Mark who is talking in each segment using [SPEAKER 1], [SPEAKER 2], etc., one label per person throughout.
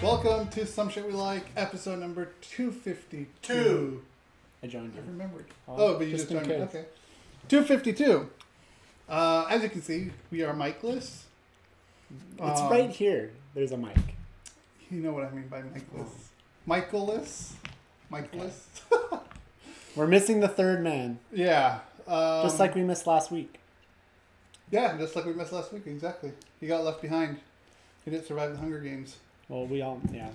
[SPEAKER 1] Welcome to Some Shit We Like, episode number 252.
[SPEAKER 2] I joined you.
[SPEAKER 1] I remembered.
[SPEAKER 2] Oh,
[SPEAKER 1] but you just joined me.
[SPEAKER 2] case.
[SPEAKER 1] Okay. 252. As you can see, we are mic-less.
[SPEAKER 2] It's right here. There's a mic.
[SPEAKER 1] You know what I mean by mic-less. Michael-less? Mic-less?
[SPEAKER 2] Okay. We're missing the third man.
[SPEAKER 1] Yeah.
[SPEAKER 2] Just like we missed last week.
[SPEAKER 1] Yeah, just like we missed last week, exactly. He got left behind. He didn't survive the Hunger Games.
[SPEAKER 2] Well, we all, yeah.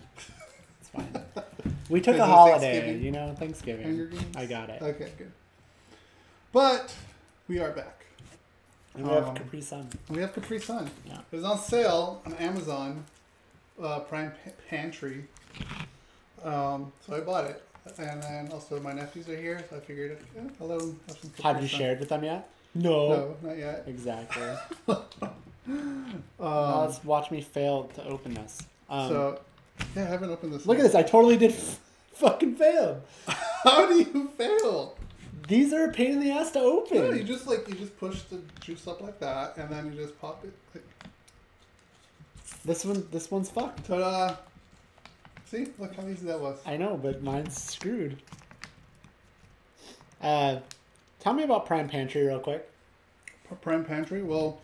[SPEAKER 2] It's fine. We took
[SPEAKER 1] Is
[SPEAKER 2] a
[SPEAKER 1] it
[SPEAKER 2] holiday,
[SPEAKER 1] Thanksgiving?
[SPEAKER 2] you know, Thanksgiving.
[SPEAKER 1] Hunger Games?
[SPEAKER 2] I got it.
[SPEAKER 1] Okay, good. But we are back.
[SPEAKER 2] And we have Capri Sun.
[SPEAKER 1] We have Capri Sun.
[SPEAKER 2] Yeah.
[SPEAKER 1] It was on sale on Amazon Prime Pantry. So I bought it. And then also my nephews are here, so I figured, I'll let them have some Capri
[SPEAKER 2] Have you
[SPEAKER 1] Sun.
[SPEAKER 2] shared with them yet? No.
[SPEAKER 1] No, not yet.
[SPEAKER 2] Exactly. Now let's watch me fail to open this.
[SPEAKER 1] So, yeah, I haven't opened this.
[SPEAKER 2] Look at this. I totally did fucking fail.
[SPEAKER 1] How do you fail?
[SPEAKER 2] These are a pain in the ass to open.
[SPEAKER 1] No, you just push the juice up like that, and then you just pop it.
[SPEAKER 2] This one's fucked.
[SPEAKER 1] Ta-da! See, look how easy that was.
[SPEAKER 2] I know, but mine's screwed. Tell me about Prime Pantry real quick.
[SPEAKER 1] Prime Pantry? Well,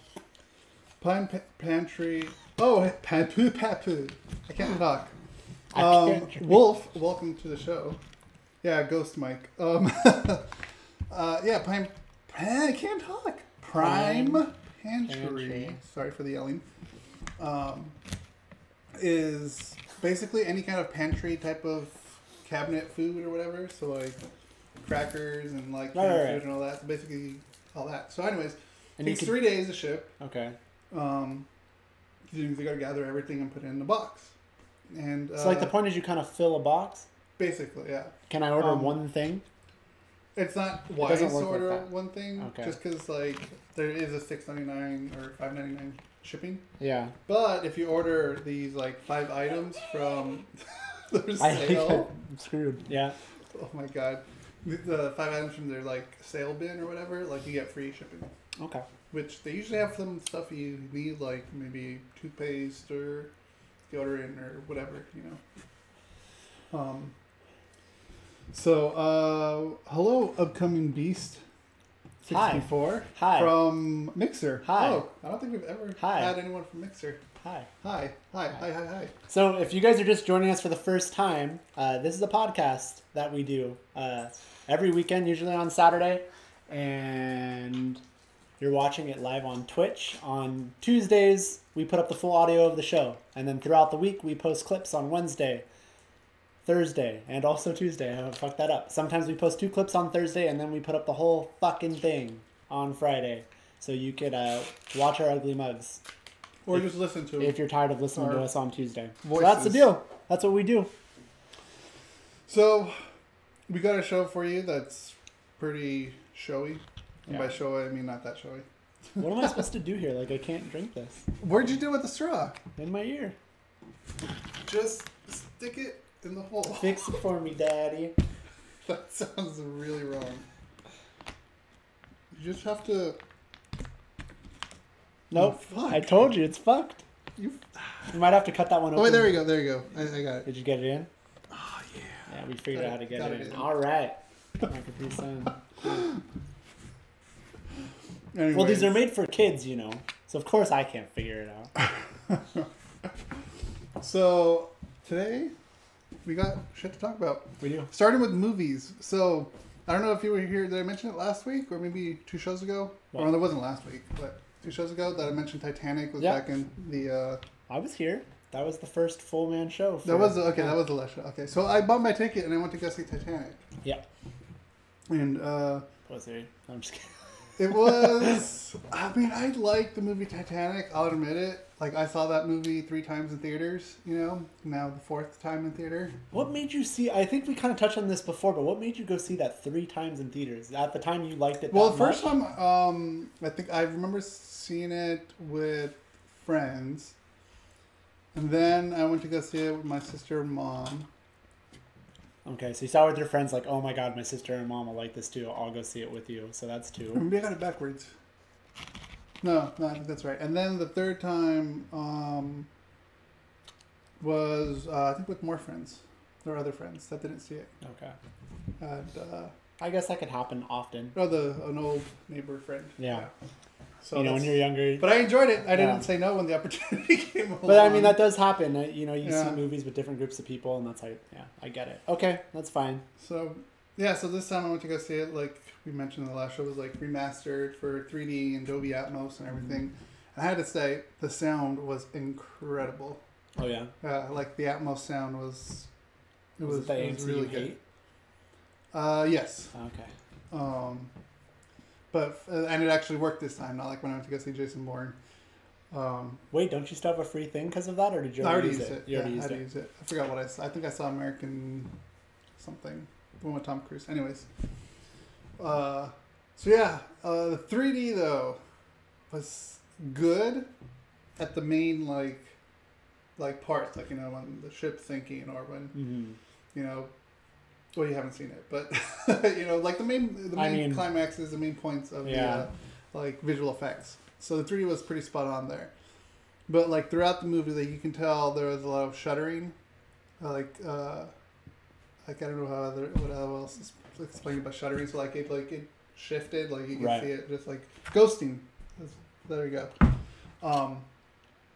[SPEAKER 1] Pantry... Oh, Papu Papu. I can't talk. Wolf, welcome to the show. Yeah, Ghost Mike. Yeah, I can't talk. Prime Pantry. Sorry for the yelling. Is basically any kind of pantry type of cabinet food or whatever. So like crackers and like canned food and all that. So basically all that. So anyways, it takes 3 days to ship.
[SPEAKER 2] Okay.
[SPEAKER 1] You got to gather everything and put it in the box. And
[SPEAKER 2] so like the point is you kind of fill a box?
[SPEAKER 1] Basically, yeah.
[SPEAKER 2] Can I order one thing?
[SPEAKER 1] It's not wise to order one thing.
[SPEAKER 2] Okay.
[SPEAKER 1] Just because like there is a $6.99 or $5.99 shipping.
[SPEAKER 2] Yeah.
[SPEAKER 1] But if you order these like 5 items from their
[SPEAKER 2] I
[SPEAKER 1] sale,
[SPEAKER 2] I'm screwed. Yeah.
[SPEAKER 1] Oh my god, the 5 items from their like sale bin or whatever, like you get free shipping.
[SPEAKER 2] Okay.
[SPEAKER 1] Which they usually have some stuff you need, like maybe toothpaste or deodorant or whatever, you know. So hello, upcoming beast. 64.
[SPEAKER 2] Hi.
[SPEAKER 1] From Mixer.
[SPEAKER 2] Hi.
[SPEAKER 1] Oh, I don't think we've ever had anyone from Mixer.
[SPEAKER 2] Hi.
[SPEAKER 1] Hi. Hi. Hi. Hi. Hi.
[SPEAKER 2] So if you guys are just joining us for the first time, this is a podcast that we do every weekend, usually on Saturday. And you're watching it live on Twitch. On Tuesdays, we put up the full audio of the show. And then throughout the week, we post clips on Wednesday, Thursday, and also Tuesday. I fucked that up. Sometimes we post 2 clips on Thursday, and then we put up the whole fucking thing on Friday. So you could watch our ugly mugs.
[SPEAKER 1] Or just listen to it.
[SPEAKER 2] If you're tired of listening to us on Tuesday.
[SPEAKER 1] Voices.
[SPEAKER 2] So that's the deal. That's what we do.
[SPEAKER 1] So, we got a show for you that's pretty showy. And by showy, I mean not that showy.
[SPEAKER 2] What am I supposed to do here? Like, I can't drink this.
[SPEAKER 1] Where'd you do with the straw?
[SPEAKER 2] In my ear.
[SPEAKER 1] Just stick it in the hole.
[SPEAKER 2] Fix it for me, Daddy.
[SPEAKER 1] That sounds really wrong. You just have to...
[SPEAKER 2] Nope.
[SPEAKER 1] Oh,
[SPEAKER 2] I told you, it's fucked. You might have to cut that one open.
[SPEAKER 1] Oh, wait, there you go. There you go. I got it.
[SPEAKER 2] Did you get it in?
[SPEAKER 1] Oh, yeah.
[SPEAKER 2] Yeah, we figured out how to get it in.
[SPEAKER 1] in.
[SPEAKER 2] All right. Capri Sun.
[SPEAKER 1] Anyways.
[SPEAKER 2] Well, these are made for kids, you know. So, of course, I can't figure it out.
[SPEAKER 1] So, today, we got shit to talk about.
[SPEAKER 2] We do.
[SPEAKER 1] Starting with movies. So, I don't know if you were here. Did I mention it last week? Or maybe 2 shows ago?
[SPEAKER 2] What?
[SPEAKER 1] Well, it wasn't last week. But 2 shows ago that I mentioned Titanic was back in the...
[SPEAKER 2] I was here. That was the first full man show.
[SPEAKER 1] That was the last show. Okay, so I bought my ticket and I went to go see Titanic.
[SPEAKER 2] Yeah.
[SPEAKER 1] And,
[SPEAKER 2] Was it? I'm just kidding.
[SPEAKER 1] It was... I mean, I liked the movie Titanic. I'll admit it. Like, I saw that movie 3 times in theaters, you know? Now the 4th time in theater.
[SPEAKER 2] What made you see... I think we kind of touched on this before, but what made you go see that 3 times in theaters? At the time you liked it
[SPEAKER 1] Well, the first time, I think I remember seeing it with friends. And then I went to go see it with my sister and mom.
[SPEAKER 2] Okay, so you saw it with your friends like, oh my god, my sister and mom will like this too. I'll go see it with you. So that's 2.
[SPEAKER 1] Maybe I got it backwards. No, I think that's right. And then the 3rd time, was, I think, with more friends. There were other friends that didn't see it.
[SPEAKER 2] Okay.
[SPEAKER 1] And
[SPEAKER 2] I guess that could happen often.
[SPEAKER 1] Oh, an old neighbor friend.
[SPEAKER 2] Yeah.
[SPEAKER 1] So
[SPEAKER 2] you know, when you're younger.
[SPEAKER 1] But I enjoyed it. I didn't say no when the opportunity came along.
[SPEAKER 2] But I mean, that does happen. You know, you see movies with different groups of people, and that's how. Yeah, I get it. Okay, that's fine.
[SPEAKER 1] So, yeah. So this time I went to go see it. Like we mentioned in the last show, it was like remastered for 3D and Adobe Atmos and everything. And I had to say, the sound was incredible.
[SPEAKER 2] Oh yeah.
[SPEAKER 1] Like the Atmos sound was. It was
[SPEAKER 2] really good.
[SPEAKER 1] Yes.
[SPEAKER 2] Okay.
[SPEAKER 1] But and it actually worked this time, not like when I went to go see Jason Bourne.
[SPEAKER 2] Wait, don't you still have a free thing because of that, or did you
[SPEAKER 1] already
[SPEAKER 2] use
[SPEAKER 1] use it?
[SPEAKER 2] You already
[SPEAKER 1] used it. I forgot what I saw. I think I saw American something. The one with Tom Cruise. Anyways. So yeah, the 3D though was good at the main like parts, like, you know, when the ship's sinking or when you know. Well, you haven't seen it, but you know, like the main climaxes, the main points of the like visual effects. So the 3D was pretty spot on there. But like throughout the movie, like you can tell there was a lot of shuddering. I don't know what else is explained about shuddering. So like it shifted, like you can see it just like ghosting. There you go.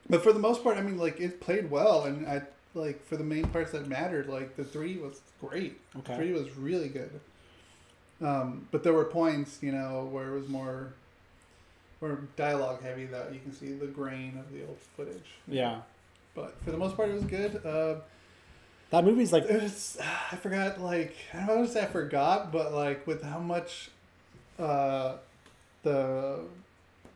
[SPEAKER 1] But for the most part, I mean, like it played well, and like for the main parts that mattered, like the 3 was great.
[SPEAKER 2] Okay.
[SPEAKER 1] 3 was really good. But there were points, you know, where it was more dialogue heavy, that you can see the grain of the old footage.
[SPEAKER 2] Yeah.
[SPEAKER 1] But for the most part, it was good.
[SPEAKER 2] That movie's like...
[SPEAKER 1] I forgot, like... I don't know how to say I forgot, but like with how much the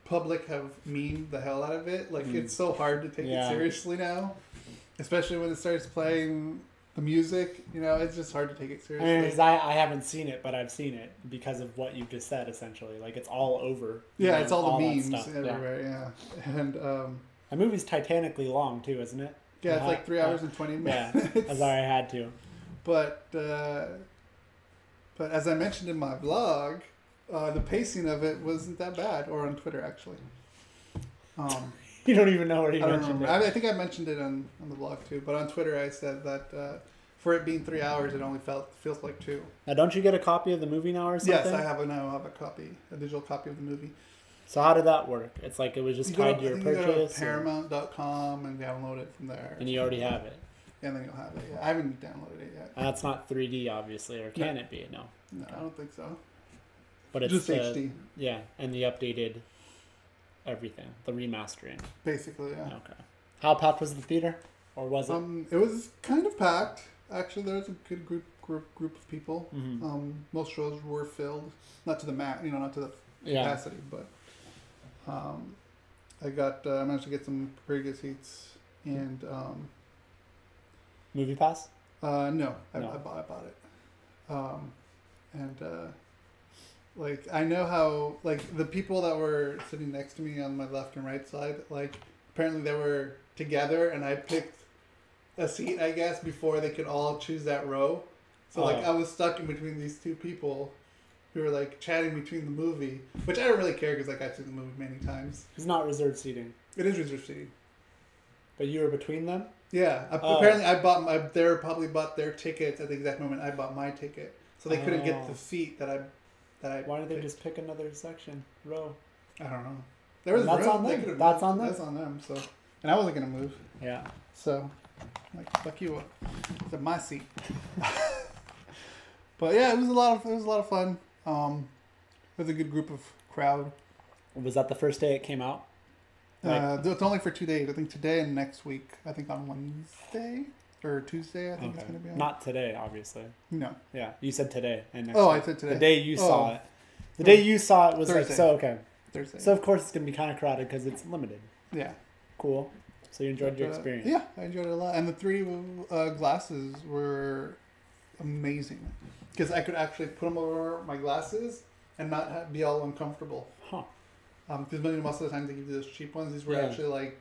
[SPEAKER 1] public have memed the hell out of it, like it's so hard to take it seriously now. Especially when it starts playing the music, you know, it's just hard to take it seriously.
[SPEAKER 2] I haven't seen it, but I've seen it because of what you just said, essentially. Like, it's all over.
[SPEAKER 1] Yeah, it's all the memes everywhere, yeah. And,
[SPEAKER 2] that movie's titanically long, too, isn't it?
[SPEAKER 1] Yeah, it's like 3 hours and 20 minutes.
[SPEAKER 2] Yeah, I'm sorry I had to.
[SPEAKER 1] But as I mentioned in my vlog, the pacing of it wasn't that bad, or on Twitter, actually.
[SPEAKER 2] You don't even know where you mentioned it.
[SPEAKER 1] I think I mentioned it on the blog too, but on Twitter I said that for it being 3 hours, it only feels like 2.
[SPEAKER 2] Now, don't you get a copy of the movie now or something?
[SPEAKER 1] Yes, I have a copy, a digital copy of the movie.
[SPEAKER 2] So how did that work? It's like it was just tied to your purchase?
[SPEAKER 1] You go to Paramount.com and download it from there.
[SPEAKER 2] And you already have it?
[SPEAKER 1] Yeah, and then you'll have it. Yeah. I haven't downloaded it yet.
[SPEAKER 2] That's not 3D, obviously, or can it be? No.
[SPEAKER 1] No, I don't think so.
[SPEAKER 2] But it's
[SPEAKER 1] just HD.
[SPEAKER 2] Yeah, and the updated everything, the remastering.
[SPEAKER 1] Basically, yeah.
[SPEAKER 2] Okay. How packed was the theater, or was it?
[SPEAKER 1] It was kind of packed. Actually, there was a good group of people.
[SPEAKER 2] Mm-hmm.
[SPEAKER 1] Most shows were filled, not to the not to the capacity, but I managed to get some pretty good seats. And
[SPEAKER 2] Movie Pass?
[SPEAKER 1] No, I bought it. Like, I know how, like, the people that were sitting next to me on my left and right side, like, apparently they were together, and I picked a seat, I guess, before they could all choose that row. So, like, I was stuck in between these two people who were, like, chatting between the movie, which I don't really care because, like, I've seen the movie many times.
[SPEAKER 2] It's not reserved seating.
[SPEAKER 1] It is reserved seating.
[SPEAKER 2] But you were between them?
[SPEAKER 1] Yeah. Apparently, they probably bought their tickets at the exact moment I bought my ticket. So they couldn't get the seat that I
[SPEAKER 2] Why did they just pick another row?
[SPEAKER 1] I don't know. There was
[SPEAKER 2] that's
[SPEAKER 1] room.
[SPEAKER 2] on them.
[SPEAKER 1] That's on them. That's on them. So, and I wasn't gonna move.
[SPEAKER 2] Yeah.
[SPEAKER 1] So, like, fuck you up. It's at my seat. But yeah, it was a lot of fun. It was a good crowd.
[SPEAKER 2] Was that the first day it came out?
[SPEAKER 1] It's only for 2 days. I think today and next week. I think on Wednesday or Tuesday. I think it's gonna be on.
[SPEAKER 2] Not today, obviously.
[SPEAKER 1] No.
[SPEAKER 2] Yeah, you said today and next.
[SPEAKER 1] Oh,
[SPEAKER 2] week.
[SPEAKER 1] I said today.
[SPEAKER 2] The day you saw it. The day you saw it was
[SPEAKER 1] Thursday.
[SPEAKER 2] like so okay.
[SPEAKER 1] Thursday.
[SPEAKER 2] So of course it's gonna be kind of crowded because it's limited.
[SPEAKER 1] Yeah.
[SPEAKER 2] Cool. So you enjoyed your experience.
[SPEAKER 1] Yeah, I enjoyed it a lot, and the 3 glasses were amazing because I could actually put them over my glasses and not be all uncomfortable.
[SPEAKER 2] Huh.
[SPEAKER 1] Because most of the time they give you those cheap ones. These were actually like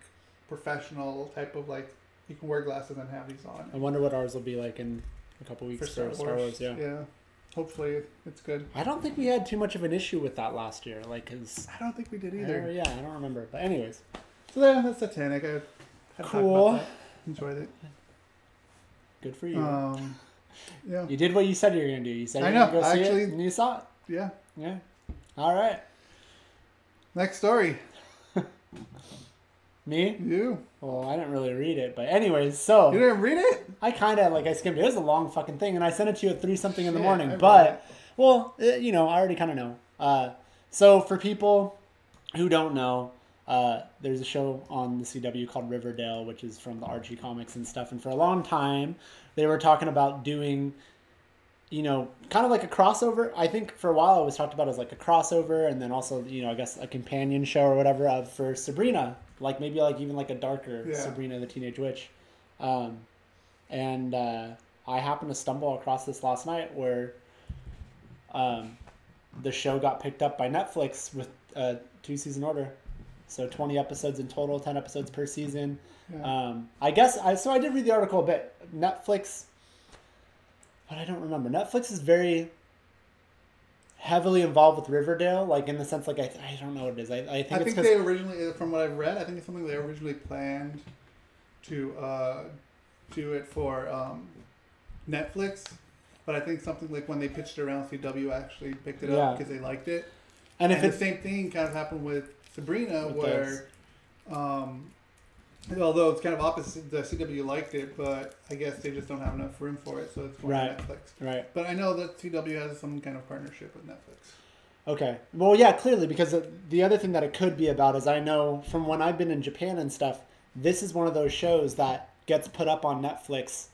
[SPEAKER 1] professional type of, like, you can wear glasses and have these on.
[SPEAKER 2] I wonder what ours will be like in a couple weeks for Star Wars. Yeah.
[SPEAKER 1] Yeah. Hopefully it's good.
[SPEAKER 2] I don't think we had too much of an issue with that last year. Like, cause
[SPEAKER 1] I don't think we did either.
[SPEAKER 2] Yeah, I don't remember. But anyways.
[SPEAKER 1] So yeah, that's Titanic.
[SPEAKER 2] Cool.
[SPEAKER 1] enjoyed it.
[SPEAKER 2] Good for you.
[SPEAKER 1] Yeah.
[SPEAKER 2] You did what you said you were going to do. You said
[SPEAKER 1] I
[SPEAKER 2] you were
[SPEAKER 1] know.
[SPEAKER 2] going to go see
[SPEAKER 1] Actually,
[SPEAKER 2] it, and you saw it.
[SPEAKER 1] Yeah.
[SPEAKER 2] Yeah. All right.
[SPEAKER 1] Next story.
[SPEAKER 2] Me?
[SPEAKER 1] You.
[SPEAKER 2] Well, I didn't really read it, but anyways, so
[SPEAKER 1] You didn't read it?
[SPEAKER 2] I kind of I skimmed it. It was a long fucking thing, and I sent it to you at 3-something in the morning.
[SPEAKER 1] I
[SPEAKER 2] But well, I already kind of know. So for people who don't know, there's a show on the CW called Riverdale, which is from the Archie comics and stuff. And for a long time, they were talking about doing, kind of like a crossover. I think for a while it was talked about as like a crossover, and then also, I guess a companion show or whatever for Sabrina. Like maybe like even like a darker Sabrina the Teenage Witch. And I happened to stumble across this last night where the show got picked up by Netflix with a 2-season order. So 20 episodes in total, 10 episodes per season. Yeah. I did read the article a bit. Netflix, but I don't remember. Netflix is very heavily involved with Riverdale, like in the sense, like I don't know what it is. I think
[SPEAKER 1] they originally, from what I've read, I think it's something they originally planned to do it for Netflix, but I think something like when they pitched it around, CW actually picked it up because they liked it. And the same thing kind of happened with Sabrina, where although it's kind of opposite, the CW liked it, but I guess they just don't have enough room for it, so it's going to Netflix. Right. But I know that CW has some kind of partnership with Netflix.
[SPEAKER 2] Okay. Well, yeah, clearly, because the other thing that it could be about is I know from when I've been in Japan and stuff, this is one of those shows that gets put up on Netflix,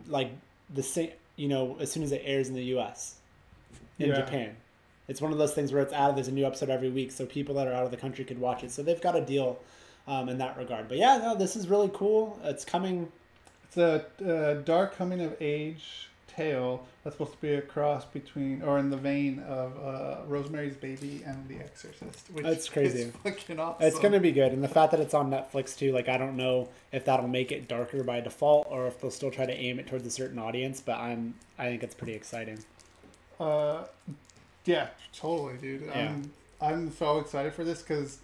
[SPEAKER 2] like the same, as soon as it airs in the U.S. in Japan. It's one of those things where it's out. There's a new episode every week, so people that are out of the country could watch it. So they've got a deal in that regard. But yeah, no, this is really cool. It's coming.
[SPEAKER 1] It's a dark coming of age tale that's supposed to be a cross between, or in the vein of Rosemary's Baby and The Exorcist. Which
[SPEAKER 2] that's crazy.
[SPEAKER 1] Is fucking awesome.
[SPEAKER 2] It's gonna be good, and the fact that it's on Netflix too. Like, I don't know if that'll make it darker by default, or if they'll still try to aim it towards a certain audience. But I think it's pretty exciting.
[SPEAKER 1] Yeah, totally, dude. Yeah. I'm so excited for this because,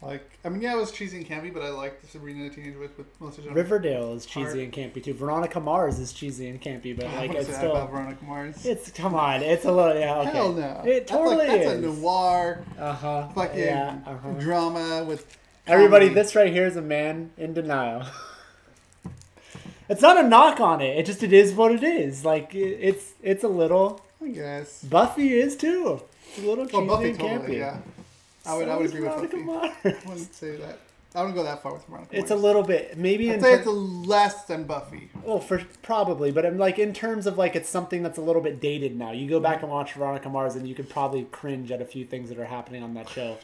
[SPEAKER 1] it was cheesy and campy, but I like the Sabrina the Teenage Witch with Melissa Joan.
[SPEAKER 2] Riverdale is cheesy and campy too. Veronica Mars is cheesy and campy, but it's still.
[SPEAKER 1] About Veronica Mars.
[SPEAKER 2] It's a little okay.
[SPEAKER 1] Hell no.
[SPEAKER 2] It totally is.
[SPEAKER 1] That's a noir. Fucking drama with. Comedy.
[SPEAKER 2] Everybody, this right here is a man in denial. It's not a knock on it. It is what it is. Like it's a little.
[SPEAKER 1] I guess
[SPEAKER 2] Buffy is too. It's a little cheesy
[SPEAKER 1] Buffy
[SPEAKER 2] and
[SPEAKER 1] totally,
[SPEAKER 2] campy.
[SPEAKER 1] Yeah. I would agree with Buffy. I wouldn't say that. I wouldn't go that far with Veronica Mars.
[SPEAKER 2] It's a little bit, maybe.
[SPEAKER 1] I'd say it's less than Buffy.
[SPEAKER 2] Well, probably, but in terms of it's something that's a little bit dated now. You go back and watch Veronica Mars, and you could probably cringe at a few things that are happening on that show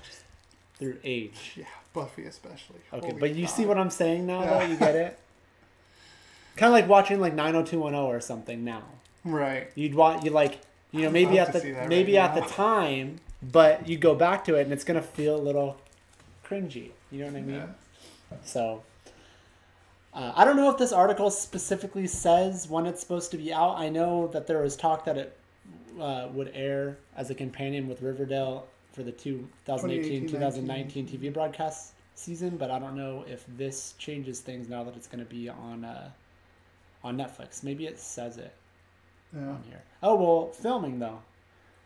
[SPEAKER 2] through age.
[SPEAKER 1] Yeah, Buffy especially.
[SPEAKER 2] Okay, but you see what I'm saying now, though? You get it? Kind of like watching 90210 or something now.
[SPEAKER 1] Right.
[SPEAKER 2] Maybe at the time, but you go back to it and it's gonna feel a little cringy. You know what I mean? Yeah. So I don't know if this article specifically says when it's supposed to be out. I know that there was talk that it would air as a companion with Riverdale for the 2018-2019 TV broadcast season, but I don't know if this changes things now that it's going to be on Netflix. Maybe it says it on here. Oh, well, filming though.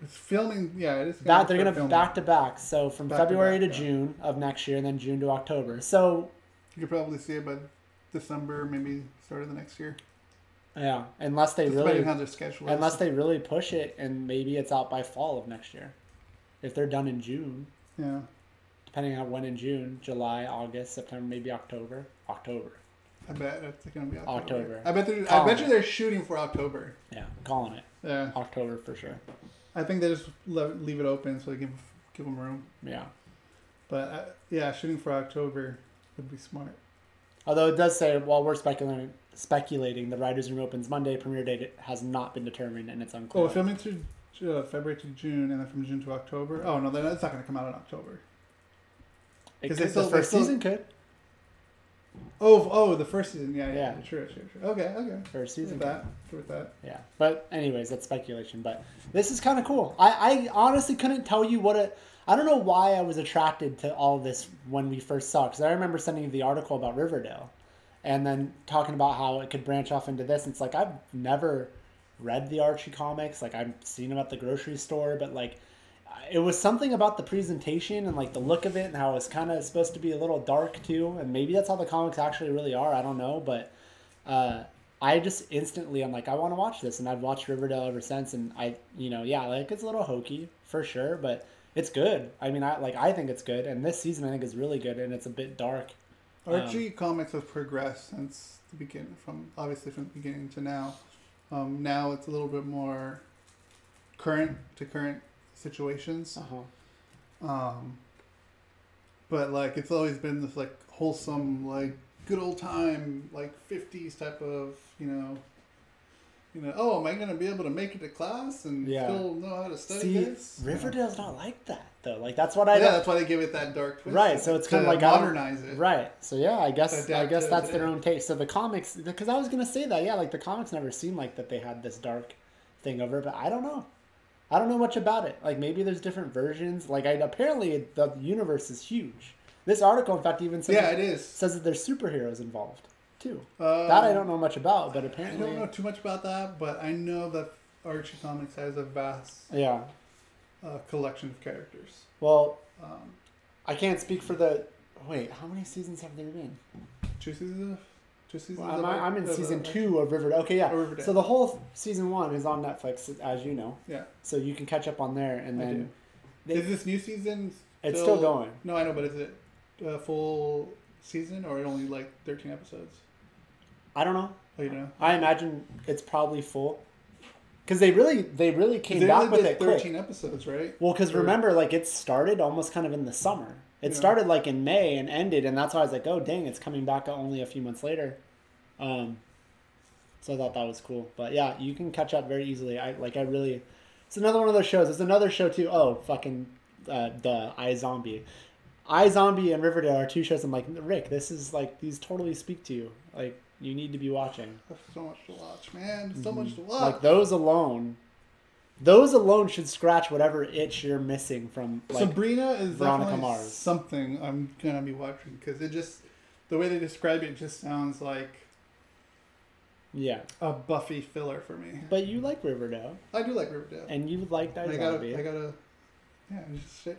[SPEAKER 1] It's filming, yeah. It is.
[SPEAKER 2] They're going to back to back. So from February to June of next year, and then June to October. So
[SPEAKER 1] you could probably see it by December, maybe start of the next year.
[SPEAKER 2] Yeah, unless they
[SPEAKER 1] really
[SPEAKER 2] push it, and maybe it's out by fall of next year. If they're done in June.
[SPEAKER 1] Yeah.
[SPEAKER 2] Depending on when in June, July, August, September, maybe October.
[SPEAKER 1] I bet it's going to be October.
[SPEAKER 2] I
[SPEAKER 1] bet you they're shooting for October.
[SPEAKER 2] Yeah, calling it.
[SPEAKER 1] Yeah.
[SPEAKER 2] October for sure.
[SPEAKER 1] I think they just leave it open so they give them room.
[SPEAKER 2] Yeah.
[SPEAKER 1] But shooting for October would be smart.
[SPEAKER 2] Although it does say, while we're speculating, the writers' room opens Monday. Premiere date has not been determined, and it's unclear.
[SPEAKER 1] Oh, filming through February to June, and then from June to October. Oh no, that's not going to come out in October.
[SPEAKER 2] The first season could.
[SPEAKER 1] Oh, the first season. Yeah. Sure. Okay.
[SPEAKER 2] First season.
[SPEAKER 1] With that.
[SPEAKER 2] Yeah, but anyways, that's speculation. But this is kind of cool. I honestly couldn't tell you I don't know why I was attracted to all of this when we first saw it, because I remember sending you the article about Riverdale, and then talking about how it could branch off into this. And it's like, I've never read the Archie comics. Like, I've seen them at the grocery store, but like, it was something about the presentation and like the look of it and how it's kind of supposed to be a little dark too. And maybe that's how the comics actually really are. I don't know. But I just instantly, I'm like, I want to watch this. And I've watched Riverdale ever since. And like it's a little hokey for sure, but it's good. I mean, I think it's good. And this season I think is really good, and it's a bit dark.
[SPEAKER 1] Archie comics have progressed since the beginning, from the beginning to now. Now it's a little bit more current situations. But like it's always been this like wholesome, like good old time, like 50s type of, oh, am I going to be able to make it to class and still know how to study this?
[SPEAKER 2] Riverdale's not like that though. Like that's what
[SPEAKER 1] that's why they give it that dark twist.
[SPEAKER 2] Right, so it's kind of like
[SPEAKER 1] modernize it.
[SPEAKER 2] Right. So yeah, I guess that's their own taste. So the comics, because I was going to say that, like the comics never seemed like that they had this dark thing over it, but I don't know. I don't know much about it. Like maybe there's different versions. Like apparently the universe is huge. This article, in fact, even says says that there's superheroes involved too. That I don't know much about, but apparently
[SPEAKER 1] I don't know too much about that. But I know that Archie Comics has a vast collection of characters.
[SPEAKER 2] Well, I can't speak for the. Wait, how many seasons have there been?
[SPEAKER 1] 2 seasons. 2 seasons.
[SPEAKER 2] Well, I'm in season 2 of Riverdale. Okay, yeah. Riverdale. So the whole season 1 is on Netflix, as you know.
[SPEAKER 1] Yeah.
[SPEAKER 2] So you can catch up on there, and then.
[SPEAKER 1] Is this new season?
[SPEAKER 2] It's still going.
[SPEAKER 1] No, I know, but is it a full season or only like 13 episodes?
[SPEAKER 2] I don't know.
[SPEAKER 1] Oh, you know?
[SPEAKER 2] I imagine it's probably full. Because they really came back with it
[SPEAKER 1] 13 episodes, right?
[SPEAKER 2] Well, because remember, like it started almost kind of in the summer. It started like in May and ended, and that's why I was like, oh dang, it's coming back only a few months later. So I thought that was cool. But yeah, you can catch up very easily. It's another one of those shows. There's another show too. Oh, fucking the iZombie. iZombie and Riverdale are 2 shows. I'm like, Rick, this is like, these totally speak to you. Like, you need to be watching.
[SPEAKER 1] There's so much to watch, man. So much to watch.
[SPEAKER 2] Like those alone should scratch whatever itch you're missing from. Like,
[SPEAKER 1] Sabrina is
[SPEAKER 2] Veronica
[SPEAKER 1] definitely
[SPEAKER 2] Mars.
[SPEAKER 1] Something I'm gonna be watching because it just the way they describe it just sounds like a Buffy filler for me.
[SPEAKER 2] But you like Riverdale.
[SPEAKER 1] I do like Riverdale,
[SPEAKER 2] and you liked iZombie.
[SPEAKER 1] I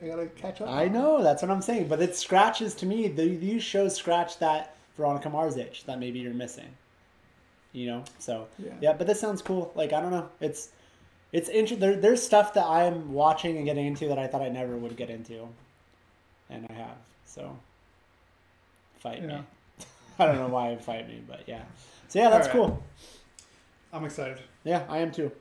[SPEAKER 1] gotta catch up.
[SPEAKER 2] I know, that's what I'm saying. But it scratches to me. These shows scratch that Veronica Mars itch that maybe you're missing. So but this sounds cool. Like I don't know, it's interesting. There's stuff that I'm watching and getting into that I thought I never would get into, and I have. So fight me. I don't know why it fight me, but yeah. So yeah, that's cool.
[SPEAKER 1] I'm excited.
[SPEAKER 2] Yeah, I am too.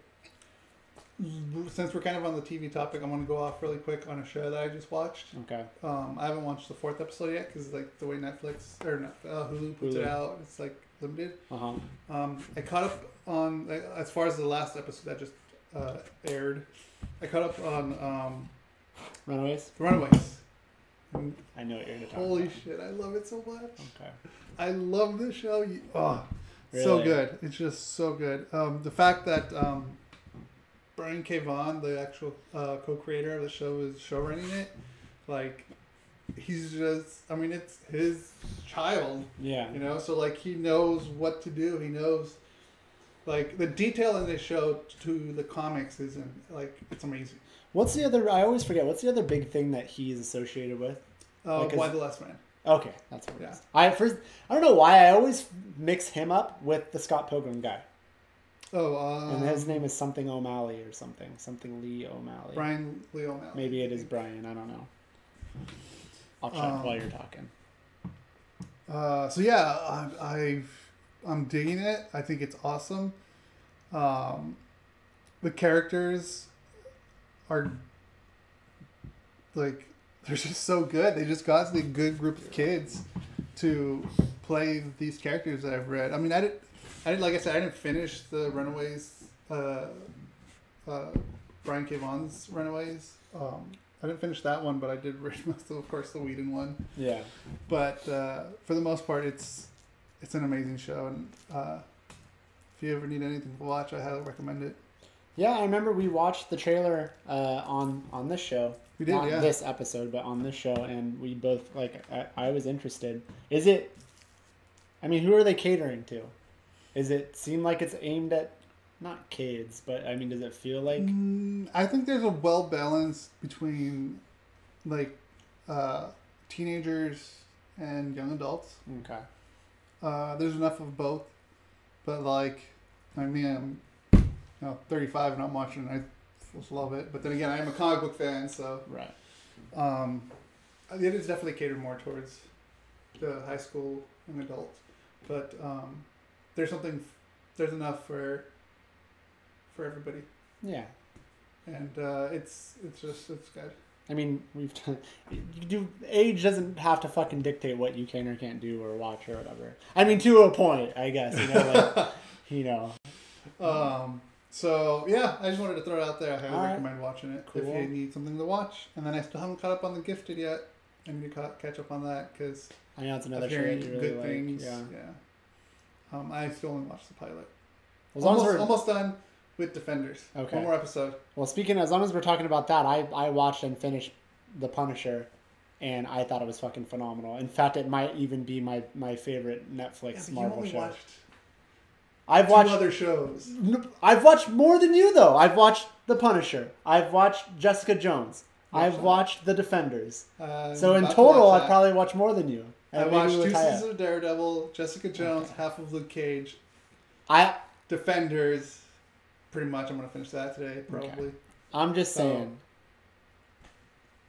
[SPEAKER 1] Since we're kind of on the TV topic, I'm going to go off really quick on a show that I just watched.
[SPEAKER 2] Okay.
[SPEAKER 1] I haven't watched the 4th episode yet because like the way Netflix or Hulu puts it out, it's like limited. I caught up on as far as the last episode that just aired. I caught up on
[SPEAKER 2] Runaways.
[SPEAKER 1] I
[SPEAKER 2] know what you're going to talk
[SPEAKER 1] Holy
[SPEAKER 2] about.
[SPEAKER 1] shit! I love it so much.
[SPEAKER 2] Okay.
[SPEAKER 1] I love this show.
[SPEAKER 2] Really?
[SPEAKER 1] So good. It's just so good. The fact that Brian K. Vaughan, the actual co-creator of the show, is showrunning it. Like, he's just, I mean, it's his child.
[SPEAKER 2] Yeah.
[SPEAKER 1] So like he knows what to do. He knows, like, the detail in this show to the comics isn't, like, it's amazing.
[SPEAKER 2] What's the other, I always forget, what's the other big thing that he's associated with?
[SPEAKER 1] Why the Last Man.
[SPEAKER 2] Okay, that's what it is. I don't know why I always mix him up with the Scott Pilgrim guy. And his name is something O'Malley or something Lee O'Malley.
[SPEAKER 1] Brian Lee O'Malley.
[SPEAKER 2] Maybe it is Brian. I don't know. I'll check while you're talking.
[SPEAKER 1] So yeah, I'm digging it. I think it's awesome. The characters are like, they're just so good. They just got a good group of kids to play these characters that I've read. I mean, I didn't, like I said, I didn't finish the Runaways, Brian K. Vaughan's Runaways. I didn't finish that one, but I did read most of course, the Whedon one.
[SPEAKER 2] Yeah.
[SPEAKER 1] But for the most part, it's an amazing show, and if you ever need anything to watch, I highly recommend it.
[SPEAKER 2] Yeah, I remember we watched the trailer on this show.
[SPEAKER 1] We did,
[SPEAKER 2] Not this episode, but on this show, and we both, like, I was interested. Is it I mean, who are they catering to? Is it seem like it's aimed at not kids, but I mean, does it feel like?
[SPEAKER 1] I think there's a well balance between like teenagers and young adults.
[SPEAKER 2] Okay.
[SPEAKER 1] There's enough of both, but like, I mean, I'm 35 and I'm watching it. I just love it. But then again, I am a comic book fan, so
[SPEAKER 2] right.
[SPEAKER 1] It is definitely catered more towards the high school and adults, but there's enough for everybody.
[SPEAKER 2] Yeah.
[SPEAKER 1] And it's good.
[SPEAKER 2] I mean, age doesn't have to fucking dictate what you can or can't do or watch or whatever. I mean, to a point, I guess.
[SPEAKER 1] So yeah, I just wanted to throw it out there. I highly recommend watching it if you need something to watch. And then I still haven't caught up on The Gifted yet. I need to catch up on that because
[SPEAKER 2] I know it's another show that you really
[SPEAKER 1] good
[SPEAKER 2] like.
[SPEAKER 1] things.
[SPEAKER 2] Yeah.
[SPEAKER 1] I still only watched the pilot.
[SPEAKER 2] Almost
[SPEAKER 1] done with Defenders.
[SPEAKER 2] Okay.
[SPEAKER 1] One more episode.
[SPEAKER 2] Well, as long as we're talking about that, I watched and finished The Punisher, and I thought it was fucking phenomenal. In fact, it might even be my favorite Netflix Marvel show. I've watched
[SPEAKER 1] other shows.
[SPEAKER 2] I've watched more than you, though. I've watched The Punisher. I've watched Jessica Jones. I've watched The Defenders. So in total, I've probably watched more than you.
[SPEAKER 1] I watched 2 seasons of Daredevil, Jessica Jones, half of Luke Cage, Defenders. Pretty much, I'm going to finish that today, probably. Okay.
[SPEAKER 2] I'm just saying.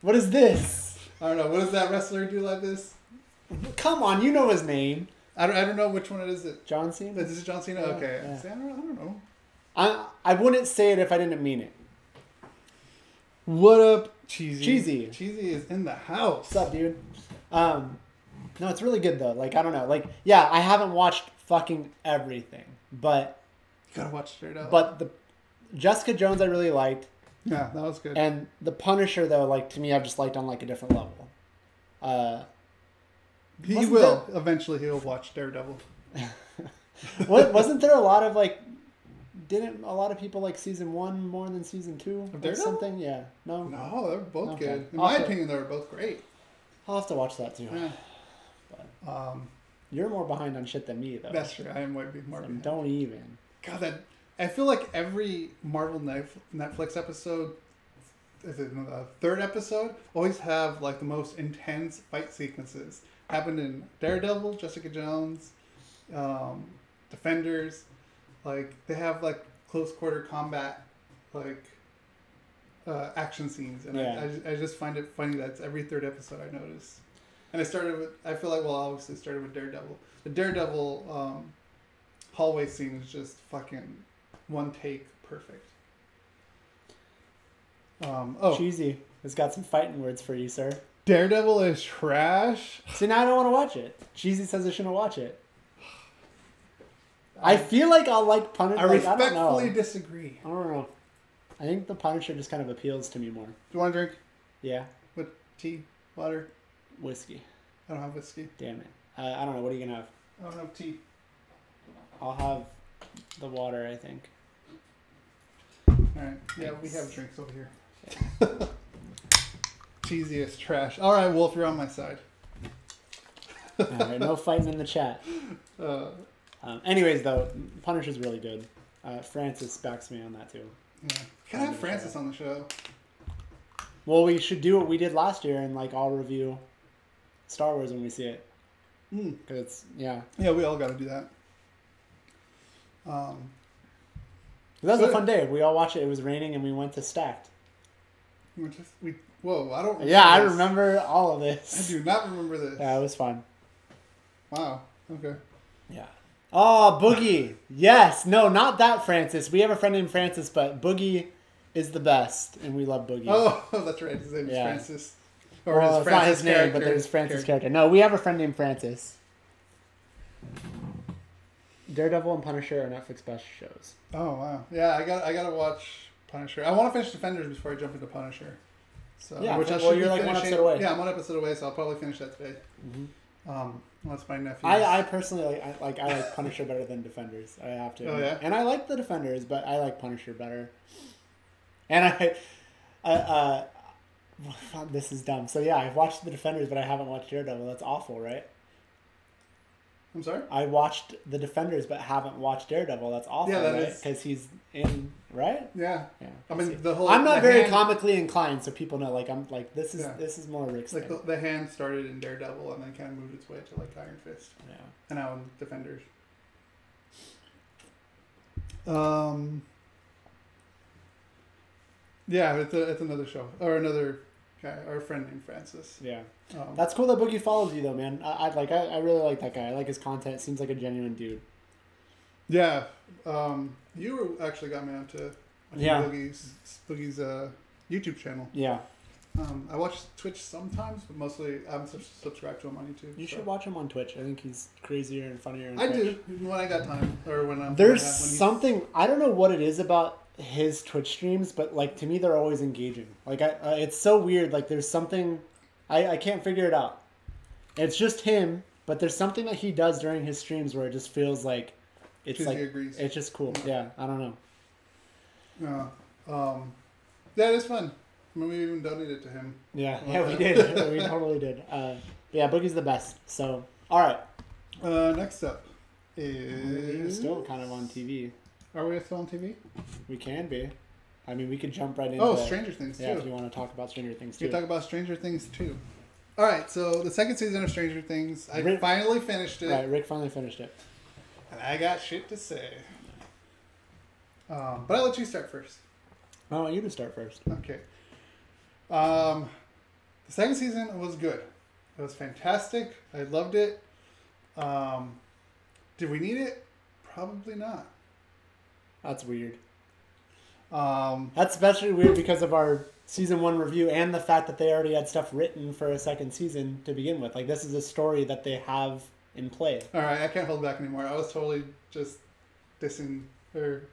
[SPEAKER 2] What is this?
[SPEAKER 1] I don't know. What does that wrestler do like this?
[SPEAKER 2] Come on, you know his name.
[SPEAKER 1] I don't know which one it is.
[SPEAKER 2] John Cena?
[SPEAKER 1] This is John Cena?
[SPEAKER 2] Yeah,
[SPEAKER 1] okay.
[SPEAKER 2] Yeah.
[SPEAKER 1] See, I don't know.
[SPEAKER 2] I wouldn't say it if I didn't mean it.
[SPEAKER 1] What up, Cheesy?
[SPEAKER 2] Cheesy
[SPEAKER 1] is in the house.
[SPEAKER 2] What's up, dude? No, it's really good, though. Like, I don't know. Like, yeah, I haven't watched fucking everything, but...
[SPEAKER 1] You gotta watch straight up.
[SPEAKER 2] But the Jessica Jones I really liked.
[SPEAKER 1] Yeah, that was good.
[SPEAKER 2] And the Punisher, though, like, to me, I've just liked on, like, a different level.
[SPEAKER 1] Eventually he'll watch Daredevil.
[SPEAKER 2] Wasn't there a lot of, like... Didn't a lot of people like season 1 more than season 2 or something? Yeah. No,
[SPEAKER 1] they're both good. In my opinion, they were both great.
[SPEAKER 2] I'll have to watch that too.
[SPEAKER 1] Yeah.
[SPEAKER 2] But, you're more behind on shit than me, though.
[SPEAKER 1] That's true. I am way more behind.
[SPEAKER 2] Don't even.
[SPEAKER 1] God, I feel like every Marvel Netflix episode, is it the 3rd episode, always have like the most intense fight sequences. Happened in Daredevil, Jessica Jones, Defenders. Like, they have, like, close quarter combat, like, action scenes. And I just find it funny that it's every 3rd episode I notice. And I feel like, obviously started with Daredevil. The Daredevil hallway scene is just fucking one take perfect.
[SPEAKER 2] Cheesy. It's got some fighting words for you, sir.
[SPEAKER 1] Daredevil is trash.
[SPEAKER 2] See, now I don't want to watch it. Cheesy says I shouldn't watch it. I feel like I'll like Punisher.
[SPEAKER 1] I respectfully disagree.
[SPEAKER 2] I don't know. I think the Punisher just kind of appeals to me more.
[SPEAKER 1] Do you want a drink?
[SPEAKER 2] Yeah.
[SPEAKER 1] With tea? Water?
[SPEAKER 2] Whiskey.
[SPEAKER 1] I don't have whiskey.
[SPEAKER 2] Damn it. I don't know. What are you going to have?
[SPEAKER 1] I don't have tea.
[SPEAKER 2] I'll have the water, I think.
[SPEAKER 1] Alright. Yeah, we have drinks over here. Yeah. Cheesiest trash. Alright, Wolf, you're on my side.
[SPEAKER 2] Alright, no fighting in the chat. Anyways, though, Punisher's really good. Francis backs me on that, too.
[SPEAKER 1] Yeah. Gotta have Francis on the show.
[SPEAKER 2] Well, we should do what we did last year and, like, I'll review Star Wars when we see it. Because it's, yeah.
[SPEAKER 1] Yeah, we all gotta do that.
[SPEAKER 2] That was a fun day. We all watched it. It was raining and we went to Stacked.
[SPEAKER 1] Whoa, I don't remember
[SPEAKER 2] I remember all of this.
[SPEAKER 1] I do not remember this.
[SPEAKER 2] Yeah, it was fun.
[SPEAKER 1] Wow. Okay.
[SPEAKER 2] Yeah. Oh, Boogie. Yes. No, not that Francis. We have a friend named Francis, but Boogie is the best, and we love Boogie.
[SPEAKER 1] Oh, that's right. His name is Francis.
[SPEAKER 2] Or well, it's not his name, but there's Francis character. No, we have a friend named Francis. Daredevil and Punisher are Netflix best shows.
[SPEAKER 1] Oh, wow. Yeah, I gotta watch Punisher. I want to finish Defenders before I jump into Punisher. So,
[SPEAKER 2] yeah, you're like one episode away.
[SPEAKER 1] Yeah, I'm 1 episode away, so I'll probably finish that today. Mm-hmm. That's my nephew.
[SPEAKER 2] I personally I like Punisher better than Defenders. I have to.
[SPEAKER 1] Oh yeah.
[SPEAKER 2] And I like the Defenders, but I like Punisher better. And I this is dumb. So yeah, I've watched the Defenders, but I haven't watched Daredevil. That's awful, right?
[SPEAKER 1] I'm sorry?
[SPEAKER 2] I watched The Defenders, but haven't watched Daredevil. That's awful,
[SPEAKER 1] Yeah, that
[SPEAKER 2] right?
[SPEAKER 1] is.
[SPEAKER 2] Because he's in, right?
[SPEAKER 1] Yeah.
[SPEAKER 2] Yeah.
[SPEAKER 1] I mean, the whole...
[SPEAKER 2] I'm not very
[SPEAKER 1] hand,
[SPEAKER 2] comically inclined, so people know, like, I'm like, this is more Rick's
[SPEAKER 1] like
[SPEAKER 2] thing.
[SPEAKER 1] the hand started in Daredevil and then kind of moved its way to, like, Iron Fist.
[SPEAKER 2] Yeah.
[SPEAKER 1] And now in Defenders. Yeah, it's another show. Or another guy, our friend named Francis.
[SPEAKER 2] Yeah. That's cool that Boogie follows you, though, man. I really like that guy. I like his content. Seems like a genuine dude.
[SPEAKER 1] Yeah. You actually got me onto Boogie's YouTube channel.
[SPEAKER 2] Yeah.
[SPEAKER 1] I watch Twitch sometimes, but mostly I'm subscribed to him on YouTube.
[SPEAKER 2] You should watch him on Twitch. I think he's crazier and funnier.
[SPEAKER 1] I do when I got time, or when I'm.
[SPEAKER 2] There's something I don't know what it is about his Twitch streams, but like to me they're always engaging. Like it's so weird. Like there's something I can't figure it out. It's just him, but there's something that he does during his streams where it just feels like it's like
[SPEAKER 1] agrees.
[SPEAKER 2] It's just cool. Yeah, I don't know.
[SPEAKER 1] Yeah, yeah, it's fun. I mean, we even donated to him.
[SPEAKER 2] Yeah, we did. We totally did. Yeah, Boogie's the best. So, all right.
[SPEAKER 1] Next up is...
[SPEAKER 2] We're still kind of on TV.
[SPEAKER 1] Are we still on TV?
[SPEAKER 2] We can be. I mean, we could jump right into...
[SPEAKER 1] Oh, Stranger Things, too.
[SPEAKER 2] Yeah, if you want to talk about Stranger Things, too.
[SPEAKER 1] We can talk about Stranger Things, too. All right, so the second season of Stranger Things, I finally finished it.
[SPEAKER 2] Right, Rick finally finished it.
[SPEAKER 1] And I got shit to say. But I'll let you start first.
[SPEAKER 2] I want you to start first.
[SPEAKER 1] Okay. The second season was good. It was fantastic. I loved it. Did we need it? Probably not.
[SPEAKER 2] That's weird.
[SPEAKER 1] That's
[SPEAKER 2] especially weird because of our season 1 review and the fact that they already had stuff written for a second season to begin with. Like, this is a story that they have in play.
[SPEAKER 1] All right, I can't hold back anymore. I was totally just dissing or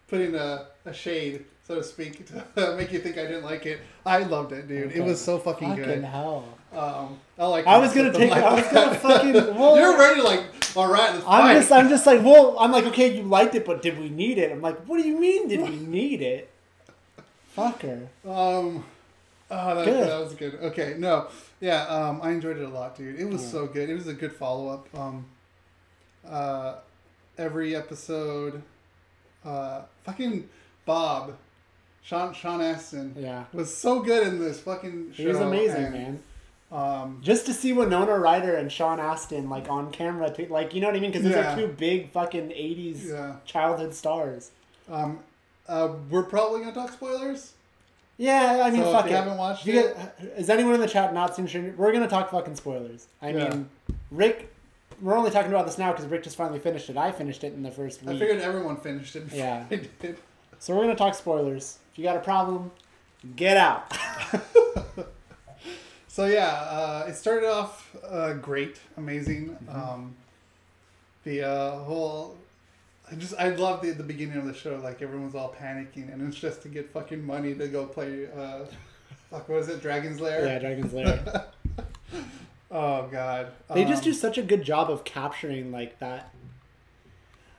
[SPEAKER 1] putting a shade, so to speak, to make you think I didn't like it. I loved it, dude. Okay. It was so fucking good.
[SPEAKER 2] Fucking hell.
[SPEAKER 1] I was gonna
[SPEAKER 2] fucking. Well,
[SPEAKER 1] you're ready, like, all right, let's fight.
[SPEAKER 2] I'm just like, well, I'm like, okay, you liked it, but did we need it? I'm like, what do you mean, did we need it? Fucker.
[SPEAKER 1] That was good. Okay, no, yeah, I enjoyed it a lot, dude. It was so good. It was a good follow up. Every episode, fucking Bob. Sean Astin was so good in this fucking show.
[SPEAKER 2] He was amazing, man. Just to see Winona Ryder and Sean Astin like on camera, like, you know what I mean? Because those are two big fucking 80s childhood stars.
[SPEAKER 1] We're probably gonna talk spoilers.
[SPEAKER 2] Yeah, I mean,
[SPEAKER 1] so
[SPEAKER 2] fuck
[SPEAKER 1] if you haven't watched it,
[SPEAKER 2] is anyone in the chat not seen Stranger? We're gonna talk fucking spoilers. I mean, Rick. We're only talking about this now because Rick just finally finished it. I finished it in the first week.
[SPEAKER 1] I figured everyone finished it.
[SPEAKER 2] Yeah.
[SPEAKER 1] I did.
[SPEAKER 2] So we're gonna talk spoilers. If you got a problem, get out.
[SPEAKER 1] So it started off great, amazing.
[SPEAKER 2] Mm-hmm.
[SPEAKER 1] I love the beginning of the show. Like, everyone's all panicking, and it's just to get fucking money to go play. What was it, Dragon's Lair?
[SPEAKER 2] Yeah, Dragon's Lair.
[SPEAKER 1] Oh god,
[SPEAKER 2] they just do such a good job of capturing like that.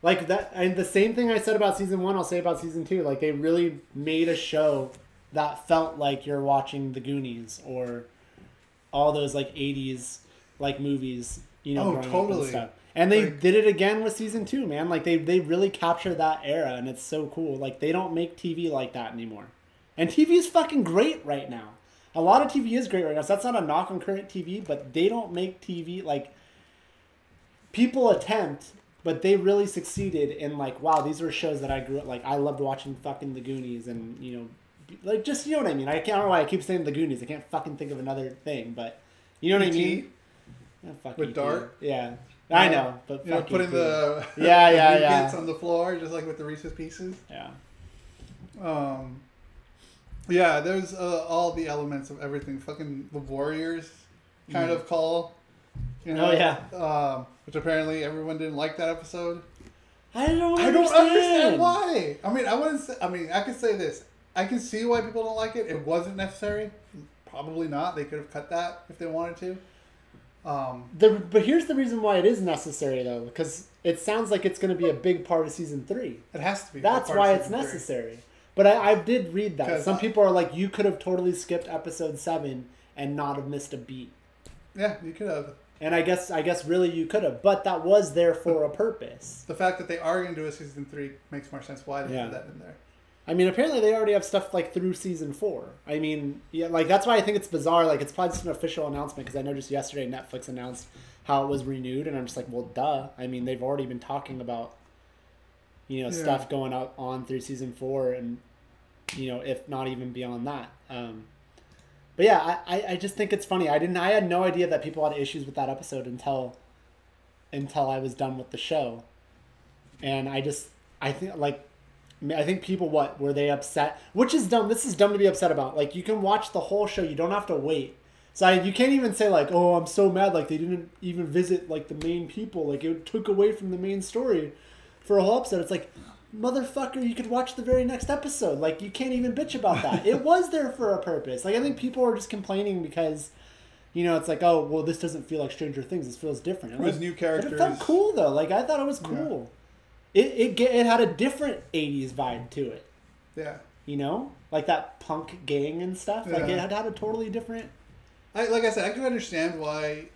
[SPEAKER 2] Like that, and the same thing I said about season 1, I'll say about season 2. Like, they really made a show that felt like you're watching The Goonies or all those like 80s like movies, you know, growing up and stuff. And they did it again with season 2, man. Like, they really captured that era, and it's so cool. Like, they don't make TV like that anymore. And TV is fucking great right now. A lot of TV is great right now. So that's not a knock on current TV, but they don't make TV like people attempt. But they really succeeded in, like, wow, these were shows that I grew up, like, I loved watching fucking The Goonies and, you know, like, just, you know what I mean? I don't know why I keep saying The Goonies. I can't fucking think of another thing, but you know what I mean?
[SPEAKER 1] With Dart?
[SPEAKER 2] Yeah. I know, but
[SPEAKER 1] you know, putting the bits on the floor, just like with the Reese's Pieces.
[SPEAKER 2] Yeah.
[SPEAKER 1] Yeah, there's all the elements of everything. Fucking the Warriors kind of call. You know?
[SPEAKER 2] Oh, yeah.
[SPEAKER 1] Which apparently everyone didn't like that episode.
[SPEAKER 2] I don't understand
[SPEAKER 1] why. I mean, I could say this. I can see why people don't like it. It wasn't necessary. Probably not. They could have cut that if they wanted to.
[SPEAKER 2] But here's the reason why it is necessary, though, because it sounds like it's going to be a big part of season 3.
[SPEAKER 1] It has to be.
[SPEAKER 2] That's why it's necessary. But I did read that. Some people are like, you could have totally skipped episode 7 and not have missed a beat.
[SPEAKER 1] Yeah, you could have.
[SPEAKER 2] And I guess really you could have, but that was there for a purpose.
[SPEAKER 1] The fact that they are going to do a season 3 makes more sense. Why they have that in there?
[SPEAKER 2] I mean, apparently they already have stuff like through season 4. I mean, yeah, like that's why I think it's bizarre. Like it's probably just an official announcement because I know just yesterday Netflix announced how it was renewed, and I'm just like, well, duh. I mean, they've already been talking about, stuff going on through season 4, and if not even beyond that. But yeah, I just think it's funny. I had no idea that people had issues with that episode until I was done with the show, and I think people, were they upset? Which is dumb. This is dumb to be upset about. Like, you can watch the whole show. You don't have to wait. So you can't even say, like, oh, I'm so mad. Like, they didn't even visit, like, the main people. Like, it took away from the main story for a whole episode. It's like, motherfucker, you could watch the very next episode. Like, you can't even bitch about that. It was there for a purpose. Like, I think people are just complaining because, it's like, oh, well, this doesn't feel like Stranger Things. This feels different.
[SPEAKER 1] It was new characters.
[SPEAKER 2] But it felt cool, though. Like, I thought it was cool. Yeah. It had a different 80s vibe to it.
[SPEAKER 1] Yeah.
[SPEAKER 2] Like that punk gang and stuff. Yeah. Like, it had a totally different...
[SPEAKER 1] Like I said, I can understand why,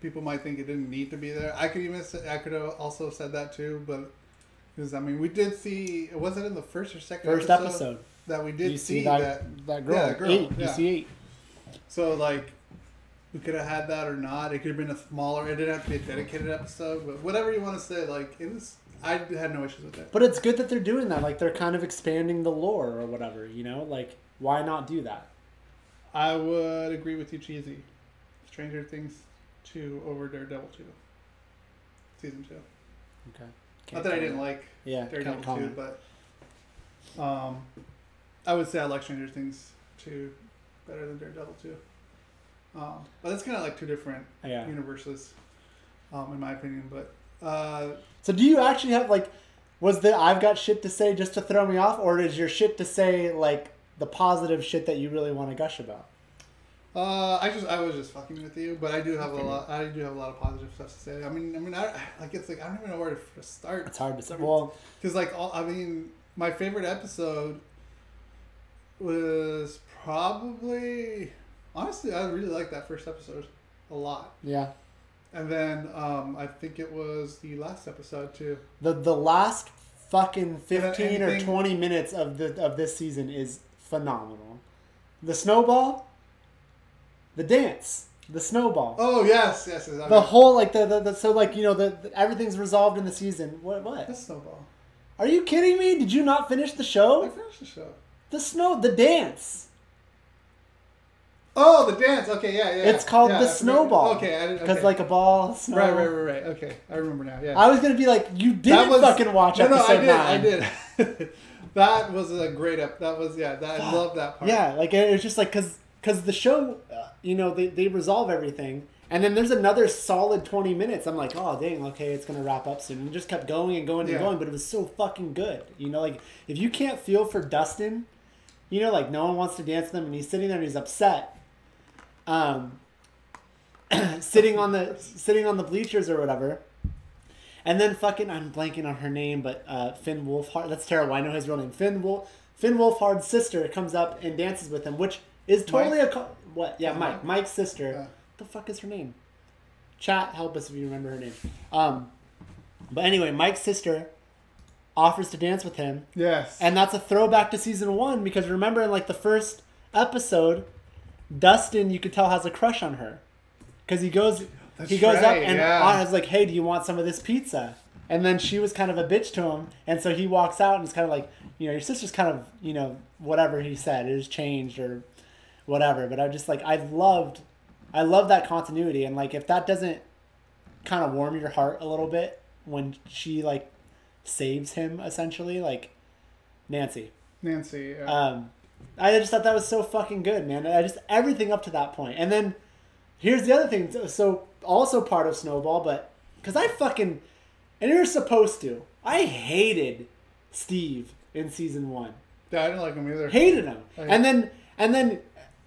[SPEAKER 1] people might think it didn't need to be there. I could have also said that too, but because we did see, was it in the first or second episode that we did see that girl? Yeah, that girl.
[SPEAKER 2] 8. You see 8.
[SPEAKER 1] So like, we could have had that or not. It could have been a smaller. It didn't have to be a dedicated episode, but whatever you want to say, like it was. I had no issues with it.
[SPEAKER 2] But it's good that they're doing that. Like they're kind of expanding the lore or whatever. Like why not do that?
[SPEAKER 1] I would agree with you, Cheesy. Stranger Things 2 over Daredevil 2. Season 2.
[SPEAKER 2] Okay.
[SPEAKER 1] Not that I didn't like Daredevil 2, but I would say I like Stranger Things 2 better than Daredevil 2. But that's kind of like two different universes, in my opinion. But
[SPEAKER 2] so do you actually have was the I've got shit to say just to throw me off, or is your shit to say like the positive shit that you really want to gush about?
[SPEAKER 1] I was just fucking with you, but I do have a lot. I do have a lot of positive stuff to say. I mean, I don't even know where to start.
[SPEAKER 2] It's hard to say. Well,
[SPEAKER 1] because my favorite episode was probably, honestly, I really liked that first episode a lot.
[SPEAKER 2] Yeah.
[SPEAKER 1] And then I think it was the last episode too.
[SPEAKER 2] The last fucking 15 or 20 minutes of this season is phenomenal. The snowball, the dance, the snowball.
[SPEAKER 1] Oh yes.
[SPEAKER 2] The whole everything's resolved in the season. What?
[SPEAKER 1] The snowball.
[SPEAKER 2] Are you kidding me? Did you not finish the show?
[SPEAKER 1] I finished the show.
[SPEAKER 2] The dance.
[SPEAKER 1] Oh, the dance. Okay, yeah.
[SPEAKER 2] It's called the snowball.
[SPEAKER 1] Okay,
[SPEAKER 2] because like a ball. Snow.
[SPEAKER 1] Right. Okay, I remember now. Yeah.
[SPEAKER 2] I was gonna be like, you didn't fucking watch episode 9.
[SPEAKER 1] I did. That was a great That was I love that part.
[SPEAKER 2] Yeah, like it was just like because the show, they resolve everything, and then there's another solid 20 minutes. I'm like, oh dang, okay, it's gonna wrap up soon. And it just kept going and going and going, but it was so fucking good. Like if you can't feel for Dustin, like no one wants to dance with him, and he's sitting there and he's upset. Sitting on the bleachers or whatever, and then I'm blanking on her name, but Finn Wolfhard. That's terrible. I know his real name. Finn Wolfhard's sister comes up and dances with him, which is totally Mike. Mike. Mike's sister. Yeah. What the fuck is her name? Chat, help us if you remember her name. But anyway, Mike's sister offers to dance with him.
[SPEAKER 1] Yes.
[SPEAKER 2] And that's a throwback to season 1 because remember in the first episode, Dustin, you could tell, has a crush on her. Because he goes up and Anna's like, hey, do you want some of this pizza? And then she was kind of a bitch to him. And so he walks out and it's kind of like, your sister's kind of, whatever he said, it has changed or whatever. But I just I loved that continuity. And if that doesn't kind of warm your heart a little bit when she saves him essentially, Nancy.
[SPEAKER 1] Yeah.
[SPEAKER 2] I just thought that was so fucking good, man. Everything up to that point. And then here's the other thing. So also part of Snowball, but because and you're supposed to. I hated Steve in season 1.
[SPEAKER 1] Yeah, I didn't like him either.
[SPEAKER 2] Hated him. And then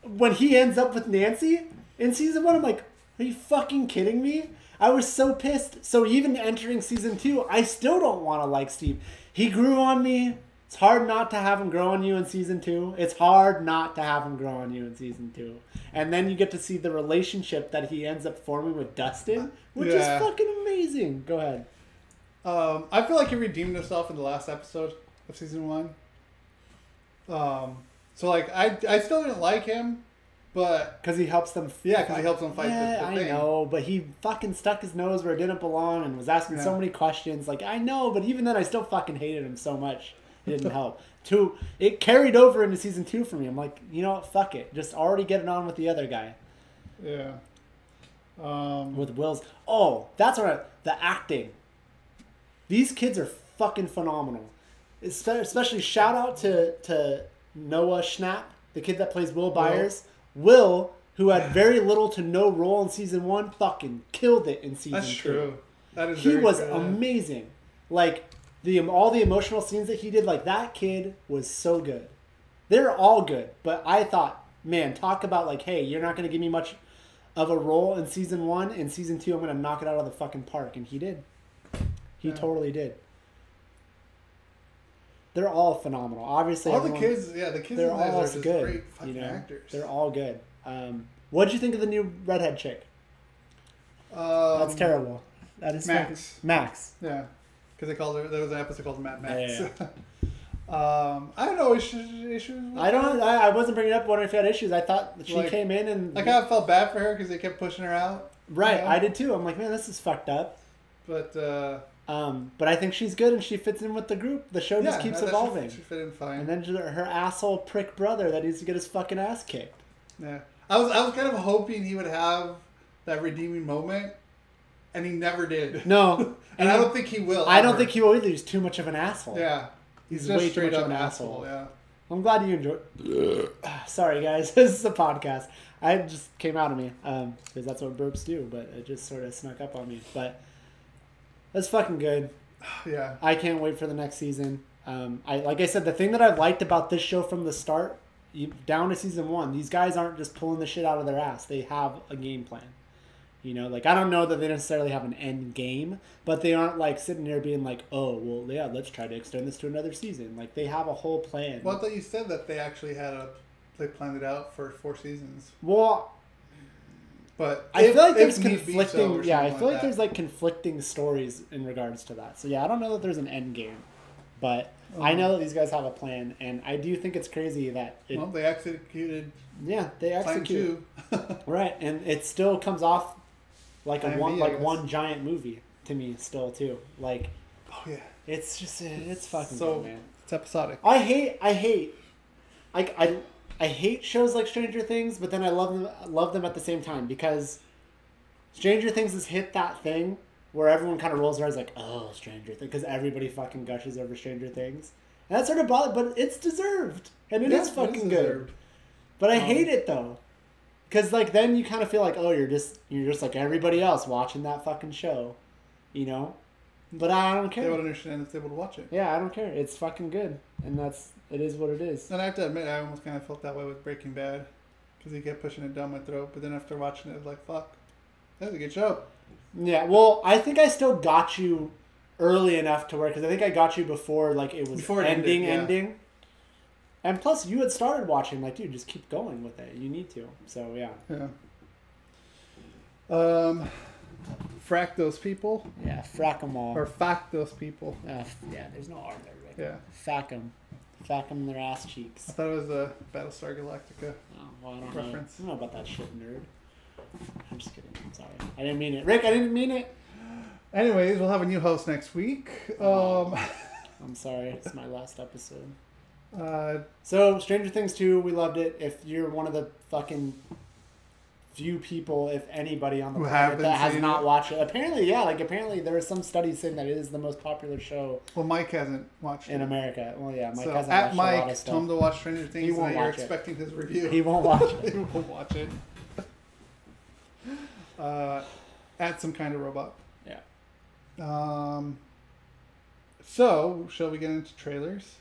[SPEAKER 2] when he ends up with Nancy in season 1, I'm like, are you fucking kidding me? I was so pissed. So even entering season 2, I still don't want to like Steve. He grew on me. It's hard not to have him grow on you in season 2. It's hard not to have him grow on you in season 2. And then you get to see the relationship that he ends up forming with Dustin, which is fucking amazing. Go ahead.
[SPEAKER 1] I feel like he redeemed himself in the last episode of season 1. So like I still didn't like him, but
[SPEAKER 2] because he helps them.
[SPEAKER 1] Yeah, because he helps them fight.
[SPEAKER 2] Yeah, I know, but he fucking stuck his nose where it didn't belong and was asking so many questions. Like I know, but even then, I still fucking hated him so much. It didn't help. It carried over into season 2 for me. I'm like, you know what? Fuck it. Just already getting on with the other guy.
[SPEAKER 1] Yeah.
[SPEAKER 2] With Will's. Oh, that's right. The acting. These kids are fucking phenomenal. Especially shout out to Noah Schnapp, the kid that plays Will Byers. Will, who had very little to no role in season 1, fucking killed it in season 2.
[SPEAKER 1] That's true. That is.
[SPEAKER 2] He was amazing. Like all the emotional scenes that he did, like that kid was so good. They're all good, but I thought, man, talk about like, hey, you're not going to give me much of a role in season 1. In season 2, I'm going to knock it out of the fucking park, and he did. He totally did. They're all phenomenal. Obviously,
[SPEAKER 1] the kids they're all are just good. Great fucking actors.
[SPEAKER 2] They're all good. What did you think of the new redhead chick? That's terrible. That is
[SPEAKER 1] Max.
[SPEAKER 2] Max.
[SPEAKER 1] Yeah, because they called her. There was an episode called Mad Max. Yeah. I don't know issues.
[SPEAKER 2] I wasn't bringing it up. Wondering if you had issues. I thought she came in and
[SPEAKER 1] I kind of felt bad for her because they kept pushing her out.
[SPEAKER 2] Right, I did too. I'm like, man, this is fucked up.
[SPEAKER 1] But
[SPEAKER 2] I think she's good and she fits in with the group. The show just keeps evolving.
[SPEAKER 1] She fit in fine.
[SPEAKER 2] And then her asshole prick brother that needs to get his fucking ass kicked.
[SPEAKER 1] Yeah, I was kind of hoping he would have that redeeming moment, and he never did.
[SPEAKER 2] No,
[SPEAKER 1] and I don't think he will.
[SPEAKER 2] I don't think he will either. He's too much of an assoul.
[SPEAKER 1] Yeah, he's just way too much of an asshole. Yeah.
[SPEAKER 2] I'm glad you enjoyed. Sorry, guys. This is a podcast. I just came out of me because that's what burps do, but it just sort of snuck up on me. But that's fucking good.
[SPEAKER 1] Yeah.
[SPEAKER 2] I can't wait for the next season. Like I said, the thing that I've liked about this show from the start, down to season 1, these guys aren't just pulling the shit out of their ass. They have a game plan. You know, like I don't know that they necessarily have an end game, but they aren't like sitting there being like, oh, well, yeah, let's try to extend this to another season. Like they have a whole plan.
[SPEAKER 1] Well, I thought you said that they actually they planned it out for 4 seasons.
[SPEAKER 2] Well,
[SPEAKER 1] but
[SPEAKER 2] I feel like there's conflicting. I feel like there's like conflicting stories in regards to that. So yeah, I don't know that there's an end game, but I know that these guys have a plan, and I do think it's crazy that
[SPEAKER 1] they executed.
[SPEAKER 2] Yeah, they executed. Right, and it still comes off like one giant movie to me still too. Like,
[SPEAKER 1] oh yeah,
[SPEAKER 2] it's just it's fucking good, man.
[SPEAKER 1] It's episodic.
[SPEAKER 2] I hate shows like Stranger Things, but then I love them at the same time because Stranger Things has hit that thing where everyone kind of rolls their eyes like, oh, Stranger Things, because everybody fucking gushes over Stranger Things, and that's sort of bothered, but it's deserved and it is fucking good. But I hate it though, because like then you kind of feel like, oh, you're just like everybody else watching that fucking show, you know. But I don't care.
[SPEAKER 1] They would understand if they would watch it.
[SPEAKER 2] Yeah, I don't care. It's fucking good, and it is what it is.
[SPEAKER 1] And I have to admit, I almost kind of felt that way with Breaking Bad, because he kept pushing it down my throat. But then after watching it, I was like, fuck, that's a good show.
[SPEAKER 2] Yeah, well, I think I still got you early enough to where, because I think I got you before like it was ending. And plus, you had started watching, like, dude, just keep going with it. You need to. So yeah.
[SPEAKER 1] Yeah. Frack those people.
[SPEAKER 2] Yeah, frack them all.
[SPEAKER 1] Or fuck those people.
[SPEAKER 2] Yeah, there's no R there, Rick.
[SPEAKER 1] Yeah.
[SPEAKER 2] Fack them. Fack them in their ass cheeks.
[SPEAKER 1] I thought it was a Battlestar Galactica reference.
[SPEAKER 2] I don't know about that shit, nerd. I'm just kidding. I'm sorry. I didn't mean it. Rick, I didn't mean it.
[SPEAKER 1] Anyways, we'll have a new host next week.
[SPEAKER 2] I'm sorry. It's my last episode. So, Stranger Things 2, we loved it. If you're one of the fucking few people, if anybody on the planet that has not watched it. Apparently there are some studies saying that it is the most popular show.
[SPEAKER 1] Well, Mike hasn't watched
[SPEAKER 2] in America. Well, yeah, Mike hasn't
[SPEAKER 1] watched
[SPEAKER 2] Mike,
[SPEAKER 1] a lot of stuff. Tell him to watch Stranger Things. He won't watch it. You're expecting his review.
[SPEAKER 2] He won't watch it.
[SPEAKER 1] He won't watch it. Add some kind of robot.
[SPEAKER 2] Yeah.
[SPEAKER 1] So, shall we get into trailers?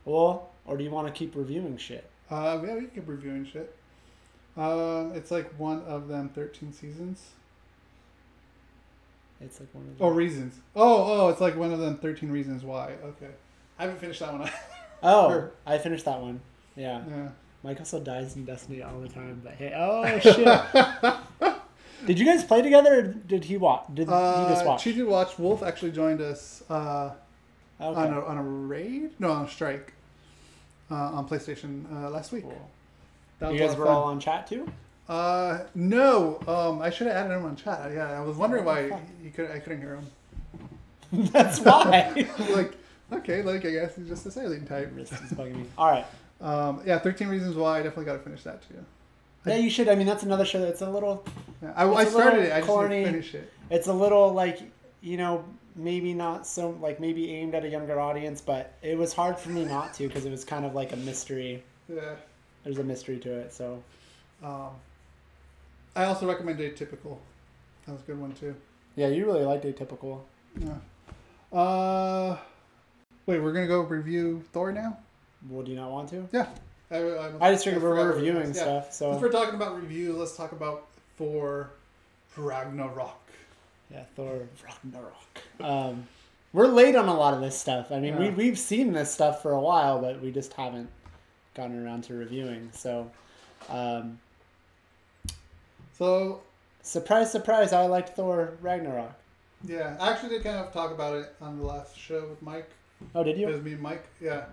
[SPEAKER 2] Well, or do you want to keep reviewing shit?
[SPEAKER 1] Yeah, we can keep reviewing shit. It's like one of them 13 seasons.
[SPEAKER 2] It's like one of them.
[SPEAKER 1] Oh, reasons. Oh, it's like one of them 13 reasons why. Okay. I haven't finished that one.
[SPEAKER 2] Oh, I finished that one. Yeah. Mike also dies in Destiny all the time. But hey, oh shit. Did you guys play together, or did he watch? Did he just watch?
[SPEAKER 1] She did watch. Wolf actually joined us
[SPEAKER 2] Okay.
[SPEAKER 1] on a raid. No, on a strike on PlayStation last week.
[SPEAKER 2] Cool. You guys were all on chat too?
[SPEAKER 1] No. I should have added him on chat. Yeah, I was wondering why I couldn't hear him.
[SPEAKER 2] That's why.
[SPEAKER 1] Like, okay, like I guess he's just a saline type.
[SPEAKER 2] Wrist is bugging me. All right.
[SPEAKER 1] Yeah, 13 Reasons Why. I definitely got to finish that too.
[SPEAKER 2] Yeah, you should. I mean, that's another show that's a little.
[SPEAKER 1] Yeah, I started it. I just didn't finish it.
[SPEAKER 2] It's a little like, you know, maybe not so like maybe aimed at a younger audience, but it was hard for me not to because it was kind of like a mystery.
[SPEAKER 1] Yeah.
[SPEAKER 2] There's a mystery to it, so.
[SPEAKER 1] I also recommend Atypical. That was a good one too.
[SPEAKER 2] Yeah, you really liked Atypical.
[SPEAKER 1] Yeah. Wait, we're gonna go review Thor now?
[SPEAKER 2] Well, do you not want to?
[SPEAKER 1] Yeah.
[SPEAKER 2] I just figured we're reviewing stuff. So
[SPEAKER 1] since we're talking about reviews, let's talk about Thor Ragnarok.
[SPEAKER 2] Yeah, Thor Ragnarok. We're late on a lot of this stuff. I mean, we've seen this stuff for a while, but we just haven't gotten around to reviewing. So, surprise, surprise! I liked Thor Ragnarok.
[SPEAKER 1] Yeah, I actually did kind of talk about it on the last show with Mike.
[SPEAKER 2] Oh, did you?
[SPEAKER 1] It was me and Mike. Yeah.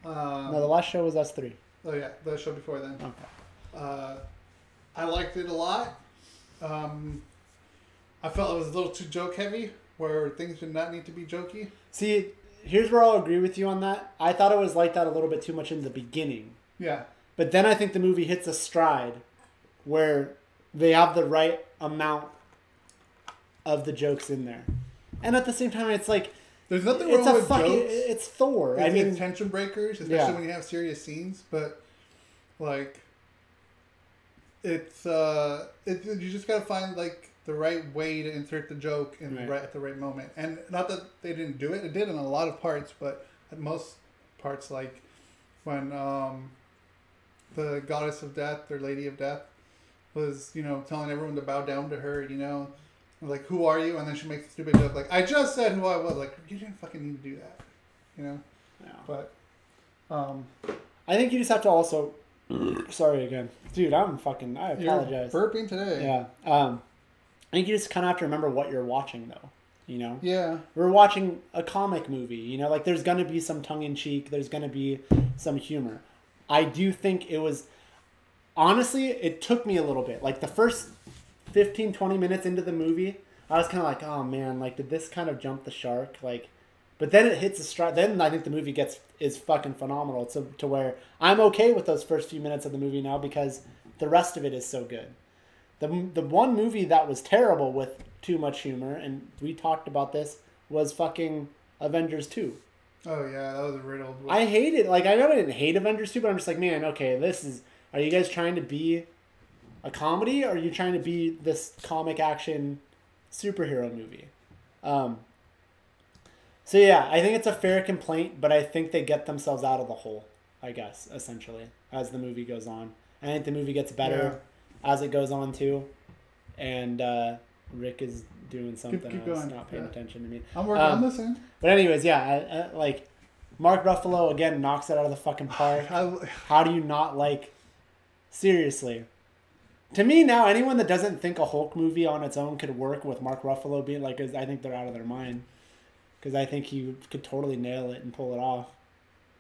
[SPEAKER 2] No, the last show was us three.
[SPEAKER 1] Oh yeah, the show before then.
[SPEAKER 2] Okay.
[SPEAKER 1] I liked it a lot. I felt it was a little too joke heavy, where things did not need to be jokey.
[SPEAKER 2] See, here's where I'll agree with you on that. I thought it was like that a little bit too much in the beginning.
[SPEAKER 1] Yeah.
[SPEAKER 2] But then I think the movie hits a stride where they have the right amount of the jokes in there. And at the same time, it's like...
[SPEAKER 1] There's nothing wrong with jokes.
[SPEAKER 2] It's Thor.
[SPEAKER 1] I mean, tension breakers, especially when you have serious scenes. But, like, it's... you just gotta find, like, the right way to insert the joke at the right moment. And not that they didn't do it. It did in a lot of parts, but at most parts, like when the goddess of death or lady of death was, you know, telling everyone to bow down to her, you know, like, who are you? And then she makes a stupid joke like, I just said who I was. Like, you didn't fucking need to do that, you know?
[SPEAKER 2] Yeah.
[SPEAKER 1] But
[SPEAKER 2] I think you just have to also... Sorry again. Dude, I apologize.
[SPEAKER 1] You're burping today.
[SPEAKER 2] Yeah. I think you just kind of have to remember what you're watching, though. You know?
[SPEAKER 1] Yeah.
[SPEAKER 2] We're watching a comic movie. You know, like, there's going to be some tongue-in-cheek. There's going to be some humor. I do think it was... Honestly, it took me a little bit. Like, the first 15, 20 minutes into the movie, I was kind of like, oh, man, like, did this kind of jump the shark? Like... But then it hits a stride. Then I think the movie is fucking phenomenal to where I'm okay with those first few minutes of the movie now because the rest of it is so good. The one movie that was terrible with too much humor, and we talked about this, was fucking Avengers 2.
[SPEAKER 1] Oh yeah, that was riddled.
[SPEAKER 2] I hate it. Like, I know I didn't hate Avengers 2, but I'm just like, man, okay, are you guys trying to be a comedy, or are you trying to be this comic action superhero movie? So yeah, I think it's a fair complaint, but I think they get themselves out of the hole, I guess, essentially, as the movie goes on. I think the movie gets better as it goes on too. And Rick is doing something.
[SPEAKER 1] Keep going.
[SPEAKER 2] Not paying attention to me.
[SPEAKER 1] I'm working on this end.
[SPEAKER 2] But anyways, yeah, like Mark Ruffalo again knocks it out of the fucking park. How do you not like? Seriously. To me now, anyone that doesn't think a Hulk movie on its own could work with Mark Ruffalo being like, I think they're out of their mind. Because I think he could totally nail it and pull it off.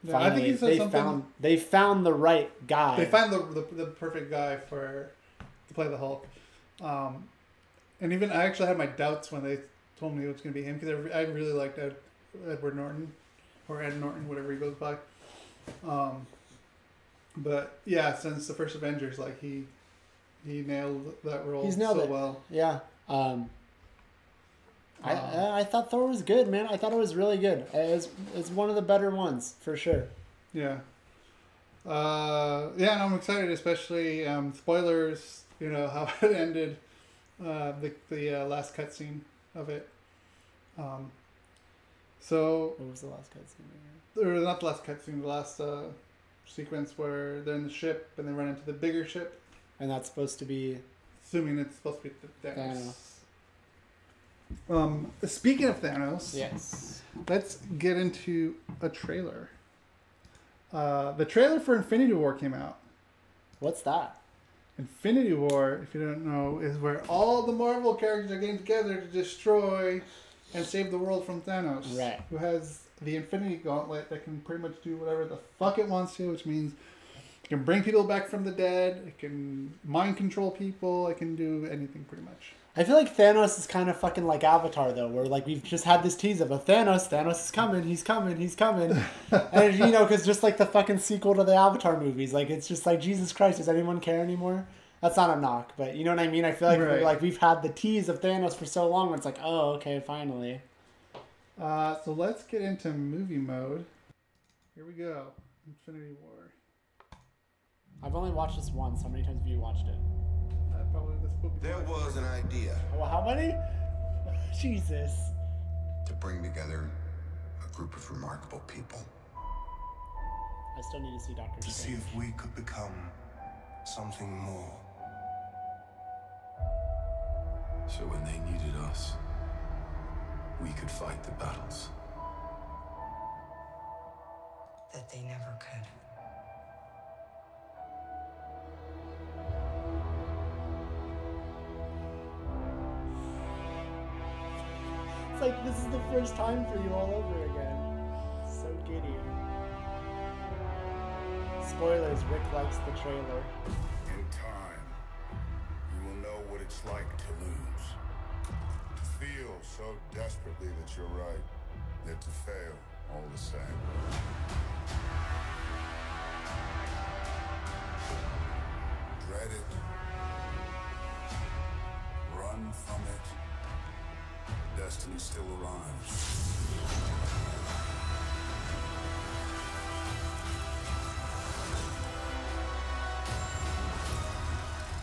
[SPEAKER 1] Yeah,
[SPEAKER 2] finally,
[SPEAKER 1] I think he said something.
[SPEAKER 2] They found the right guy.
[SPEAKER 1] They found the perfect guy to play the Hulk. And even I actually had my doubts when they told me it was going to be him because I really liked Edward Norton or Ed Norton, whatever he goes by. But yeah, since the first Avengers, like he nailed that role so well.
[SPEAKER 2] Yeah. I thought Thor was good, man. I thought it was really good. It's one of the better ones, for sure.
[SPEAKER 1] Yeah. And I'm excited, especially, spoilers, you know, how it ended, the last cutscene of it. So...
[SPEAKER 2] What was the last cutscene?
[SPEAKER 1] Or not the last cutscene, the last sequence where they're in the ship and they run into the bigger ship.
[SPEAKER 2] And that's supposed to be...
[SPEAKER 1] Assuming it's supposed to be the Thanos. Speaking of Thanos,
[SPEAKER 2] Yes.
[SPEAKER 1] let's get into a trailer. The trailer for Infinity War came out.
[SPEAKER 2] What's that?
[SPEAKER 1] Infinity War, if you don't know, is where all the Marvel characters are getting together to destroy and save the world from Thanos.
[SPEAKER 2] Right.
[SPEAKER 1] Who has the Infinity Gauntlet that can pretty much do whatever the fuck it wants to, which means it can bring people back from the dead, it can mind control people, it can do anything pretty much.
[SPEAKER 2] I feel like Thanos is kind of fucking like Avatar, though, where like we've just had this tease of a Thanos is coming, he's coming. And, you know, because just like the fucking sequel to the Avatar movies, like it's just like, Jesus Christ, does anyone care anymore? That's not a knock, but you know what I mean? I feel like
[SPEAKER 1] Right.
[SPEAKER 2] we've had the tease of Thanos for so long, it's like, oh, okay, finally.
[SPEAKER 1] So let's get into movie mode. Here we go. Infinity War.
[SPEAKER 2] I've only watched this once. How many times have you watched it?
[SPEAKER 1] Probably this will be
[SPEAKER 3] There was an idea
[SPEAKER 2] Well, how many? Jesus.
[SPEAKER 3] to bring together a group of remarkable people.
[SPEAKER 2] I still need to see Doctor
[SPEAKER 4] To see
[SPEAKER 2] Strange.
[SPEAKER 4] if we could become something more.
[SPEAKER 5] So when they needed us, we could fight the battles.
[SPEAKER 6] That they never could.
[SPEAKER 2] It's like this is the first time for you all over again. So giddy. Spoilers, Rick likes the trailer.
[SPEAKER 4] In time, you will know what it's like to lose. To feel so desperately that you're right, yet to fail all the same. Dread it. Run from it. Destiny still arrives.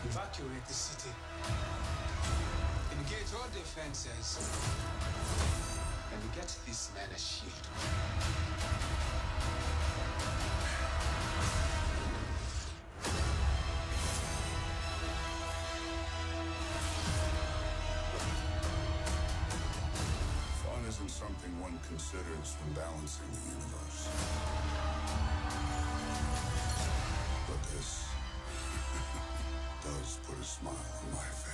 [SPEAKER 7] Evacuate the city. Engage all defenses. And get this man a shield.
[SPEAKER 4] Fun isn't something one considers when balancing the universe. But this does put a smile on my face.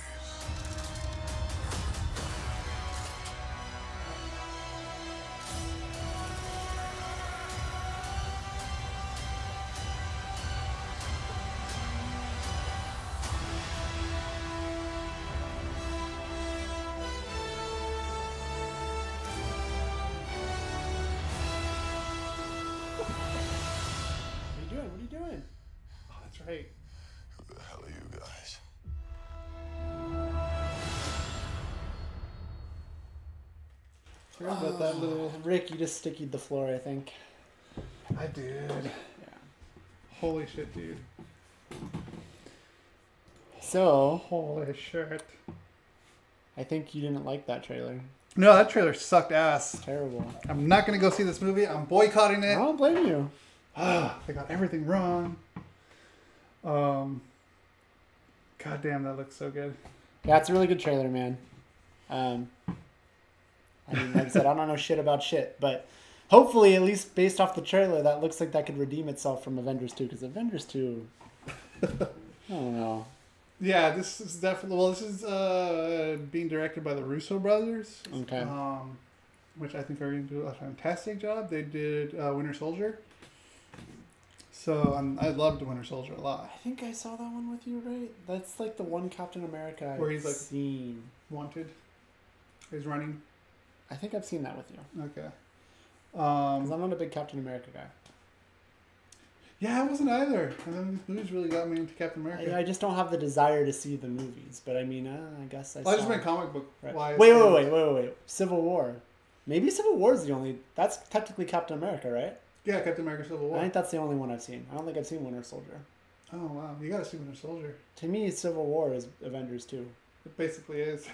[SPEAKER 2] What are you doing?
[SPEAKER 1] Oh, that's right.
[SPEAKER 4] Who the hell are you guys?
[SPEAKER 1] Sorry about that little...
[SPEAKER 2] Rick, you just stickied the floor, I think.
[SPEAKER 1] I did.
[SPEAKER 2] Yeah.
[SPEAKER 1] Holy shit, dude.
[SPEAKER 2] So,
[SPEAKER 1] Holy shit.
[SPEAKER 2] I think you didn't like that trailer.
[SPEAKER 1] No, that trailer sucked ass.
[SPEAKER 2] Terrible.
[SPEAKER 1] I'm not going to go see this movie. I'm boycotting
[SPEAKER 2] I
[SPEAKER 1] it.
[SPEAKER 2] don't blame you.
[SPEAKER 1] They got everything wrong. God damn, that looks so good.
[SPEAKER 2] Yeah, it's a really good trailer, man. I mean, like I said, I don't know shit about shit, but hopefully, at least based off the trailer, that looks like that could redeem itself from Avengers 2, because Avengers 2, I don't know.
[SPEAKER 1] Yeah, this is definitely... Well, this is being directed by the Russo brothers.
[SPEAKER 2] Okay.
[SPEAKER 1] Which I think are going to do a fantastic job. They did Winter Soldier. So I loved Winter Soldier a lot.
[SPEAKER 2] I think I saw that one with you, right? That's like the one Captain America I've
[SPEAKER 1] Where he's, like,
[SPEAKER 2] seen.
[SPEAKER 1] Wanted. He's running.
[SPEAKER 2] I think I've seen that with you.
[SPEAKER 1] Okay.
[SPEAKER 2] 'Cause I'm not a big Captain America guy.
[SPEAKER 1] Yeah, I wasn't either. And then these movies really got me into Captain America.
[SPEAKER 2] I just don't have the desire to see the movies, but I mean, I guess I
[SPEAKER 1] I
[SPEAKER 2] saw
[SPEAKER 1] just meant comic book
[SPEAKER 2] Right.
[SPEAKER 1] wise.
[SPEAKER 2] Wait. Civil War. Maybe Civil War is the only... That's technically Captain America, right?
[SPEAKER 1] Yeah, Captain America Civil War.
[SPEAKER 2] I think that's the only one I've seen. I don't think I've seen Winter Soldier.
[SPEAKER 1] Oh, wow. You gotta see Winter Soldier.
[SPEAKER 2] To me, Civil War is Avengers 2.
[SPEAKER 1] It basically is.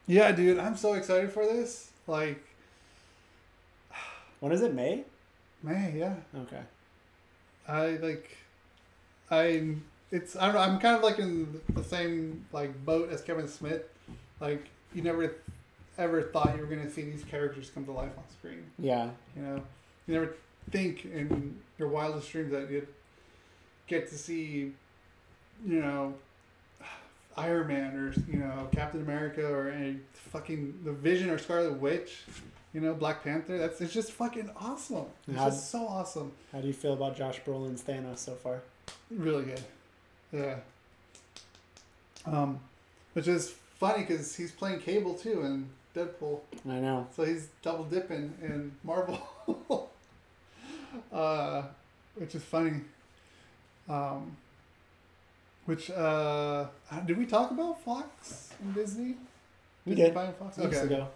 [SPEAKER 1] Yeah, dude, I'm so excited for this. Like,
[SPEAKER 2] When is it? May?
[SPEAKER 1] May, yeah.
[SPEAKER 2] Okay.
[SPEAKER 1] I'm it's I don't know. I'm kind of like in the same like boat as Kevin Smith. Like you never ever thought you were gonna see these characters come to life on screen.
[SPEAKER 2] Yeah.
[SPEAKER 1] You know, you never think in your wildest dreams that you'd get to see, you know, Iron Man or Captain America or the Vision or Scarlet Witch. You know, Black Panther. It's just fucking awesome. It's just so awesome.
[SPEAKER 2] How do you feel about Josh Brolin's Thanos so far?
[SPEAKER 1] Really good. Yeah. Which is funny because he's playing Cable too in Deadpool.
[SPEAKER 2] I know.
[SPEAKER 1] So he's double dipping in Marvel. Which is funny. Did we talk about Fox and Disney?
[SPEAKER 2] We
[SPEAKER 1] Disney
[SPEAKER 2] did.
[SPEAKER 1] buying Fox?
[SPEAKER 2] Weeks ago.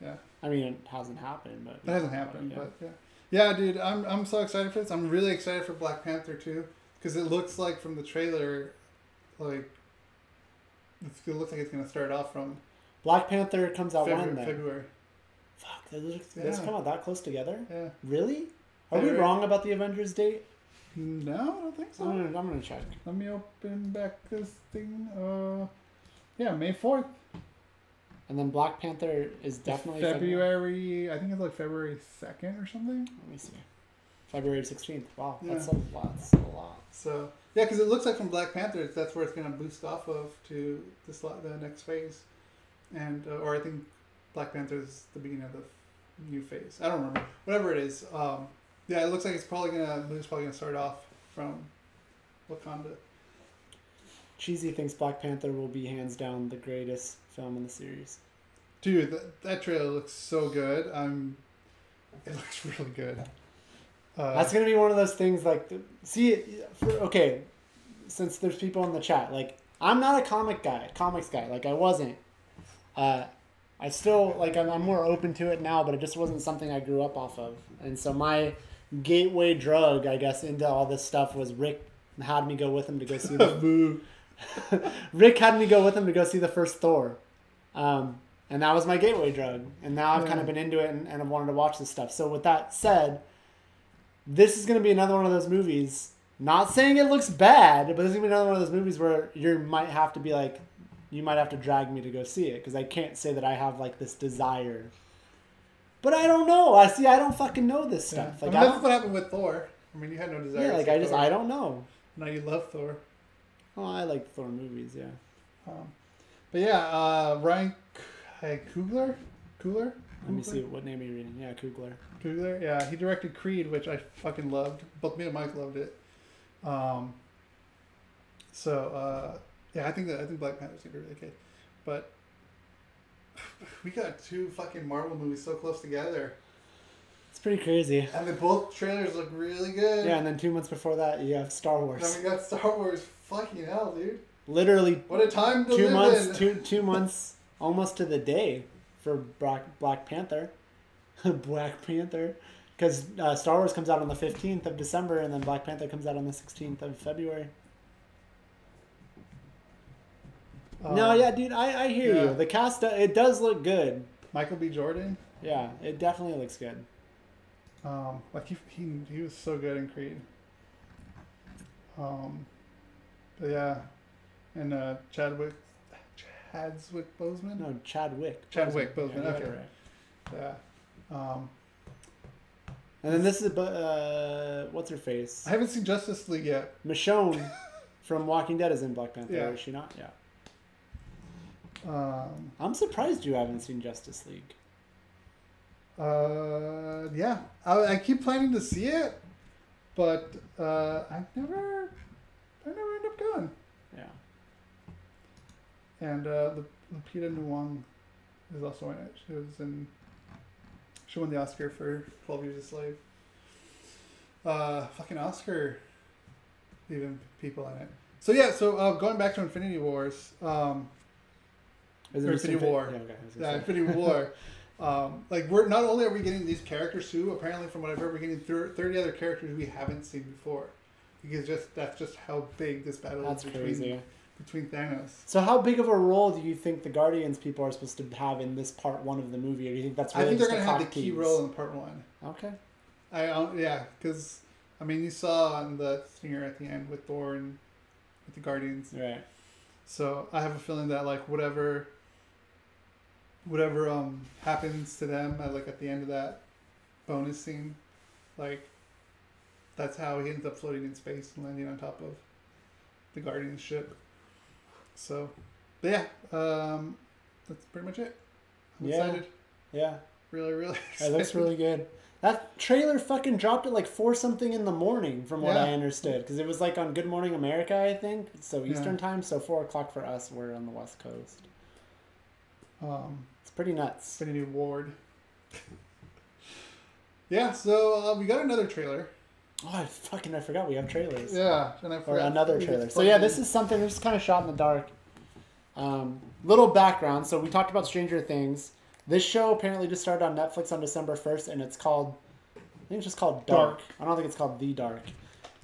[SPEAKER 1] Yeah.
[SPEAKER 2] I mean, it hasn't happened, but
[SPEAKER 1] it hasn't happened, but yeah. Yeah, dude, I'm so excited for this. I'm really excited for Black Panther too, because it looks like from the trailer, like it looks like it's gonna start off from
[SPEAKER 2] Black Panther comes out when then?
[SPEAKER 1] February.
[SPEAKER 2] Fuck, those come out that close together?
[SPEAKER 1] Yeah.
[SPEAKER 2] Really? Are we wrong about the Avengers date?
[SPEAKER 1] No, I don't think so.
[SPEAKER 2] I'm gonna check.
[SPEAKER 1] Let me open back this thing. Yeah, May 4th.
[SPEAKER 2] And then Black Panther is definitely
[SPEAKER 1] February. I think it's like February 2nd or something.
[SPEAKER 2] Let me see. February 16th. Wow,
[SPEAKER 1] Yeah.
[SPEAKER 2] that's a lot. That's a lot.
[SPEAKER 1] So yeah, because it looks like from Black Panther, that's where it's gonna boost off of to the next phase, and or I think Black Panther is the beginning of the new phase. I don't remember. Whatever it is. Yeah, it looks like it's probably gonna start off from Wakanda.
[SPEAKER 2] Cheesy thinks Black Panther will be hands down the greatest film in the series.
[SPEAKER 1] Dude, that trailer looks so good. It looks really good.
[SPEAKER 2] That's gonna be one of those things. Like, since there's people in the chat, like I'm not a comics guy. Like I wasn't. I still like. I'm more open to it now, but it just wasn't something I grew up off of. And so my gateway drug, I guess, into all this stuff was Rick had me go with him to go see the. Rick had me go with him to go see the first Thor. And that was my gateway drug. And now I've kind of been into it and I've wanted to watch this stuff. So with that said, this is going to be another one of those movies. Not saying it looks bad, but this is going to be another one of those movies where you might have to drag me to go see it. Because I can't say that I have like this desire. But I don't know. I don't fucking know this stuff.
[SPEAKER 1] Yeah.
[SPEAKER 2] Like,
[SPEAKER 1] that's what happened with Thor. I mean, you had no desire.
[SPEAKER 2] Yeah, like I don't know.
[SPEAKER 1] Now you love Thor.
[SPEAKER 2] Oh, I like Thor movies, yeah.
[SPEAKER 1] But yeah, Ryan Coogler?
[SPEAKER 2] Let me see what name are you reading. Yeah, Coogler.
[SPEAKER 1] Coogler, yeah. He directed Creed, which I fucking loved. Both me and Mike loved it. Yeah, I think Black Panther's gonna be really good. But we got two fucking Marvel movies so close together.
[SPEAKER 2] It's pretty crazy.
[SPEAKER 1] And both trailers look really good.
[SPEAKER 2] Yeah, and then 2 months before that, you have Star Wars.
[SPEAKER 1] Then we got Star Wars. Fucking hell, dude.
[SPEAKER 2] Literally.
[SPEAKER 1] What a time to
[SPEAKER 2] 2
[SPEAKER 1] live
[SPEAKER 2] months,
[SPEAKER 1] in.
[SPEAKER 2] 2 months, almost to the day for Black Panther. Black Panther. Because Star Wars comes out on the 15th of December, and then Black Panther comes out on the 16th of February. No, yeah, dude, I hear you. The cast, it does look good.
[SPEAKER 1] Michael B. Jordan?
[SPEAKER 2] Yeah, it definitely looks good.
[SPEAKER 1] Like he was so good in Creed. But yeah, and Chadwick Boseman?
[SPEAKER 2] No, Chadwick.
[SPEAKER 1] Chadwick Boseman.
[SPEAKER 2] Yeah,
[SPEAKER 1] okay.
[SPEAKER 2] Right.
[SPEAKER 1] Yeah.
[SPEAKER 2] And then this is what's her face?
[SPEAKER 1] I haven't seen Justice League yet.
[SPEAKER 2] Michonne from Walking Dead is in Black Panther.
[SPEAKER 1] Yeah.
[SPEAKER 2] Is she not? Yeah.
[SPEAKER 1] I'm
[SPEAKER 2] surprised you haven't seen Justice League.
[SPEAKER 1] Yeah, I keep planning to see it, but I never end up going.
[SPEAKER 2] Yeah.
[SPEAKER 1] And Lupita Nyong'o is also in it. She won the Oscar for 12 Years a Slave. Fucking Oscar, even people in it. So yeah, going back to Infinity Wars. Infinity War. Yeah, Infinity War. We're not only are we getting these characters too, apparently from what I've heard, we're getting 30 other characters we haven't seen before. Because that's just how big this battle is between Thanos.
[SPEAKER 2] So how big of a role do you think the Guardians people are supposed to have in this part 1 of the movie? Or do you think that's really
[SPEAKER 1] I think
[SPEAKER 2] just
[SPEAKER 1] they're going to have the key role in part 1.
[SPEAKER 2] Okay.
[SPEAKER 1] Yeah, because I mean you saw on the stinger at the end with Thor and with the Guardians.
[SPEAKER 2] Right.
[SPEAKER 1] So I have a feeling that like whatever happens to them at the end of that bonus scene, like that's how he ends up floating in space and landing on top of the Guardians ship. So, but yeah, that's pretty much it. I'm excited.
[SPEAKER 2] Yeah.
[SPEAKER 1] Really, really excited.
[SPEAKER 2] It looks really good. That trailer fucking dropped at like 4 something in the morning, from what I understood, because it was like on Good Morning America, I think. So Eastern time, so 4 o'clock for us. We're on the West Coast. It's pretty nuts.
[SPEAKER 1] Pretty new ward. Yeah. So we got another trailer.
[SPEAKER 2] Oh, I forgot we have trailers.
[SPEAKER 1] Yeah, and
[SPEAKER 2] or another trailer. So yeah, this is something that's kind of shot in the dark. Little background. So we talked about Stranger Things. This show apparently just started on Netflix on December 1st, and it's called, I think it's just called Dark. I don't think it's called The Dark.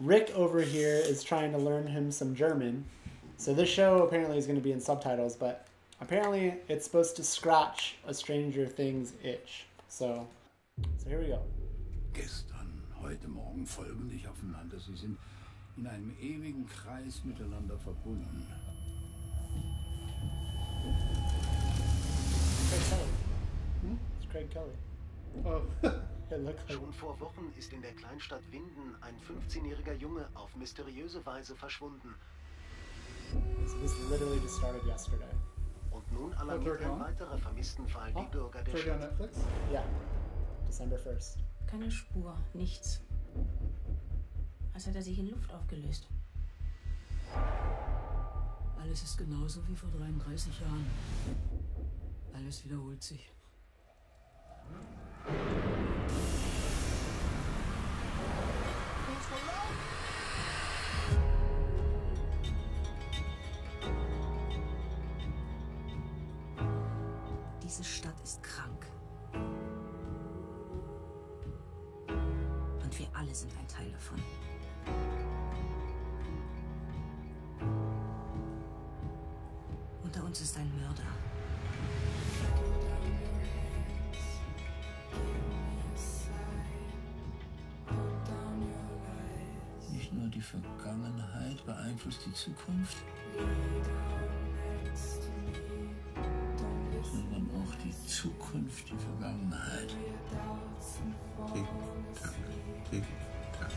[SPEAKER 2] Rick over here is trying to learn him some German. So this show apparently is going to be in subtitles, but apparently it's supposed to scratch a Stranger Things itch. So here we go.
[SPEAKER 8] Gestern, heute Morgen folgen dich aufeinander. Sie sind in einem ewigen Kreis miteinander verbunden.
[SPEAKER 2] It's Craig Kelly.
[SPEAKER 1] Oh.
[SPEAKER 9] Schon vor Wochen ist in der Kleinstadt Winden ein 15-jähriger Junge auf mysteriöse Weise verschwunden.
[SPEAKER 2] This literally just started yesterday.
[SPEAKER 9] Und nun alarmiert ein weiterer Vermisstenfall die Bürger der Stadt.
[SPEAKER 1] Netflix?
[SPEAKER 2] Ja, December 1st.
[SPEAKER 10] Keine Spur, nichts. Als hätte er sich in Luft aufgelöst.
[SPEAKER 11] Alles ist genauso wie vor 33 Jahren. Alles wiederholt sich.
[SPEAKER 10] Diese Stadt ist krank. Und wir alle sind ein Teil davon. Unter uns ist ein Mörder.
[SPEAKER 8] Nicht nur die Vergangenheit beeinflusst die Zukunft, sondern auch die Zukunft die Vergangenheit.
[SPEAKER 3] Tick-Tack, Tick-Tack.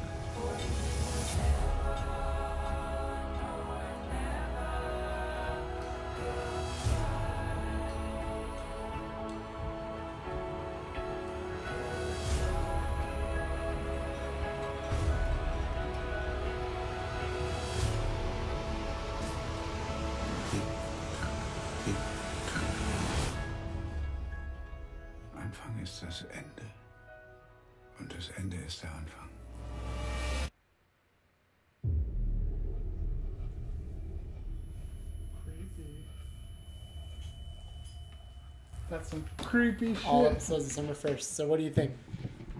[SPEAKER 4] Anfang ist das Ende. Und das Ende ist der Anfang.
[SPEAKER 1] Creepy. That's some creepy shit.
[SPEAKER 2] All episodes December 1st. So what do you think?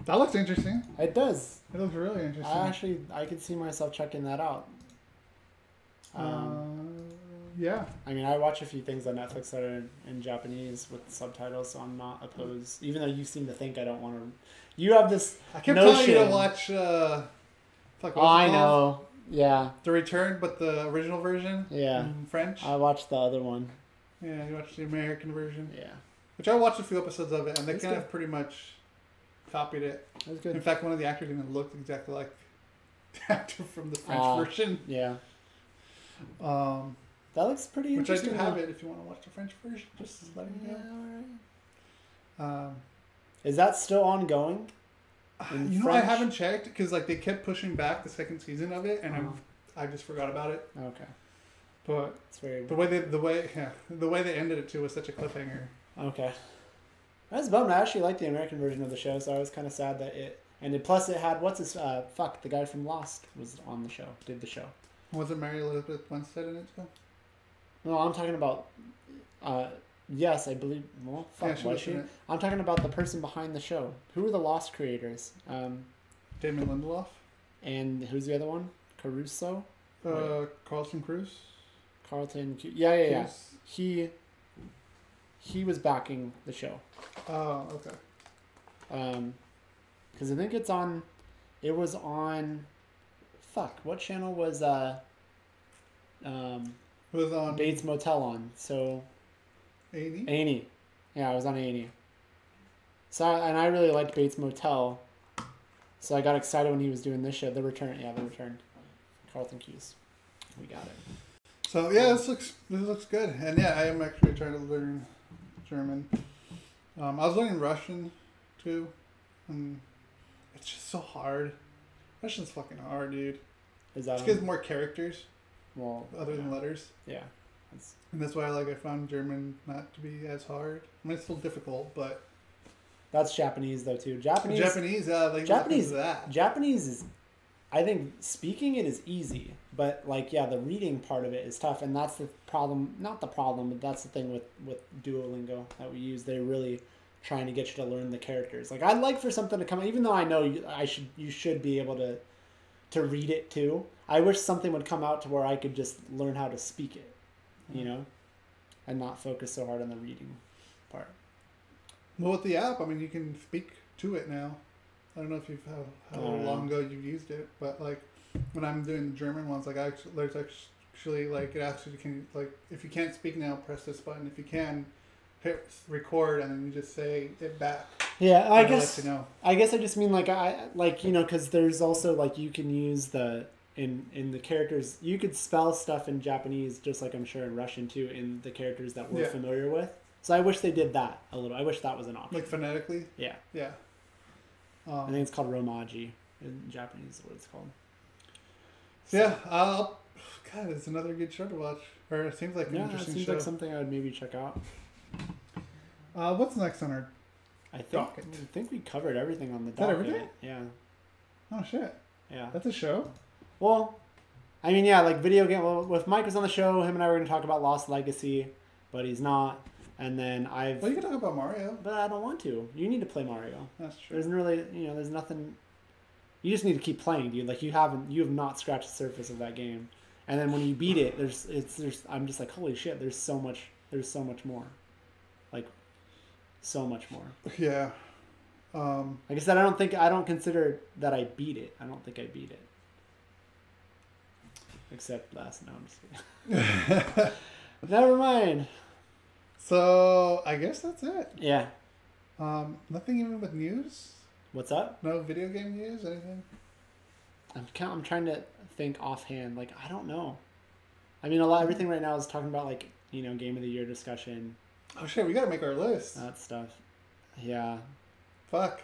[SPEAKER 1] That looks interesting.
[SPEAKER 2] It does.
[SPEAKER 1] It looks really interesting.
[SPEAKER 2] I could see myself checking that out.
[SPEAKER 1] Yeah.
[SPEAKER 2] I mean, I watch a few things on Netflix that are in Japanese with subtitles, so I'm not opposed. Even though you seem to think I don't want to. You have this
[SPEAKER 1] I kept
[SPEAKER 2] notion.
[SPEAKER 1] telling you to watch. Fuck,
[SPEAKER 2] I know. Yeah.
[SPEAKER 1] The Return, but the original version.
[SPEAKER 2] Yeah.
[SPEAKER 1] In French.
[SPEAKER 2] I watched the other one.
[SPEAKER 1] Yeah, you watched the American version.
[SPEAKER 2] Yeah.
[SPEAKER 1] Which I watched a few episodes of it, and they
[SPEAKER 2] It's
[SPEAKER 1] kind
[SPEAKER 2] good.
[SPEAKER 1] of pretty much copied it.
[SPEAKER 2] It was good.
[SPEAKER 1] In fact, one of the actors even looked exactly like the actor from the French version.
[SPEAKER 2] Yeah. That looks pretty
[SPEAKER 1] Which I
[SPEAKER 2] interesting.
[SPEAKER 1] do have it if you want to watch the French version. Just let me know.
[SPEAKER 2] Alright. Is that still ongoing?
[SPEAKER 1] You know, I haven't checked because like they kept pushing back the second season of it, and I just forgot about it.
[SPEAKER 2] Okay.
[SPEAKER 1] But
[SPEAKER 2] it's very
[SPEAKER 1] the way they ended it too was such a cliffhanger.
[SPEAKER 2] Okay. I was bummed. I actually liked the American version of the show, so I was kind of sad that it ended. Plus, it had the guy from Lost was on the show, did the show.
[SPEAKER 1] Was it Mary Elizabeth Winstead in it too?
[SPEAKER 2] No, I'm talking about. Yes, I believe. Well, fuck,
[SPEAKER 1] Yeah,
[SPEAKER 2] was she? I'm talking about the person behind the show. Who were the Lost creators?
[SPEAKER 1] Damon Lindelof.
[SPEAKER 2] And who's the other one? Caruso.
[SPEAKER 1] Carlton Cruz.
[SPEAKER 2] Yeah. He was backing the show.
[SPEAKER 1] Oh, okay.
[SPEAKER 2] Because I think it was on. Fuck, what channel was
[SPEAKER 1] was on
[SPEAKER 2] Bates Motel on. So
[SPEAKER 1] A&E?
[SPEAKER 2] A&E. Yeah, I was on A&E. So and I really liked Bates Motel. So I got excited when he was doing this show. The Return. Yeah, The Return. Carlton Cuse. We got it.
[SPEAKER 1] So yeah, this looks good. And yeah, I am actually trying to learn German. I was learning Russian too. And it's just so hard. Russian's fucking hard, dude.
[SPEAKER 2] Is that
[SPEAKER 1] just because more characters?
[SPEAKER 2] Well,
[SPEAKER 1] other than letters.
[SPEAKER 2] Yeah.
[SPEAKER 1] And that's why I found German not to be as hard. I mean, it's still difficult, but
[SPEAKER 2] that's Japanese though too. Japanese, Japanese is, I think speaking it is easy, but the reading part of it is tough, and that's the problem. Not the problem, but that's the thing with Duolingo that we use. They're really trying to get you to learn the characters. I'd like for something to come, even though I know you should be able to read it too. I wish something would come out to where I could just learn how to speak it, and not focus so hard on the reading part.
[SPEAKER 1] Well, with the app, I mean, you can speak to it now. I don't know if how long ago you've used it, but when I'm doing the German ones, there's actually it asks you if you can't speak now, press this button. If you can, hit record, and then you just say it back.
[SPEAKER 2] Yeah, I guess I just mean because there's also you can use the in the characters, you could spell stuff in Japanese just like I'm sure in Russian too in the characters that we're familiar with. So I wish they did that a little. I wish that was an option.
[SPEAKER 1] Phonetically?
[SPEAKER 2] Yeah.
[SPEAKER 1] Yeah.
[SPEAKER 2] I think it's called Romaji in Japanese is what it's called.
[SPEAKER 1] Yeah. God, it's another good show to watch. Or it seems like an interesting show.
[SPEAKER 2] It seems like something I would maybe check out.
[SPEAKER 1] What's next on our docket?
[SPEAKER 2] I think we covered everything on the docket.
[SPEAKER 1] Is that everything?
[SPEAKER 2] Yeah.
[SPEAKER 1] Oh, shit.
[SPEAKER 2] Yeah.
[SPEAKER 1] That's a show?
[SPEAKER 2] Well, I mean, yeah, video game. Well, if Mike was on the show, him and I were going to talk about Lost Legacy, but he's not. And then
[SPEAKER 1] Well, you can talk about Mario.
[SPEAKER 2] But I don't want to. You need to play Mario.
[SPEAKER 1] That's true.
[SPEAKER 2] There's really, there's nothing. You just need to keep playing, dude. You have not scratched the surface of that game. And then when you beat it, I'm just like, holy shit, there's so much more. So much more.
[SPEAKER 1] Yeah.
[SPEAKER 2] Like I said, I don't consider that I beat it. I don't think I beat it. Except last night. I'm just kidding. Never mind.
[SPEAKER 1] So I guess that's it.
[SPEAKER 2] Yeah.
[SPEAKER 1] Nothing even with news.
[SPEAKER 2] What's up?
[SPEAKER 1] No video game news. Anything?
[SPEAKER 2] I'm trying to think offhand. I don't know. I mean, everything right now is talking about game of the year discussion.
[SPEAKER 1] Oh shit, we gotta make our list.
[SPEAKER 2] That stuff. Yeah.
[SPEAKER 1] Fuck.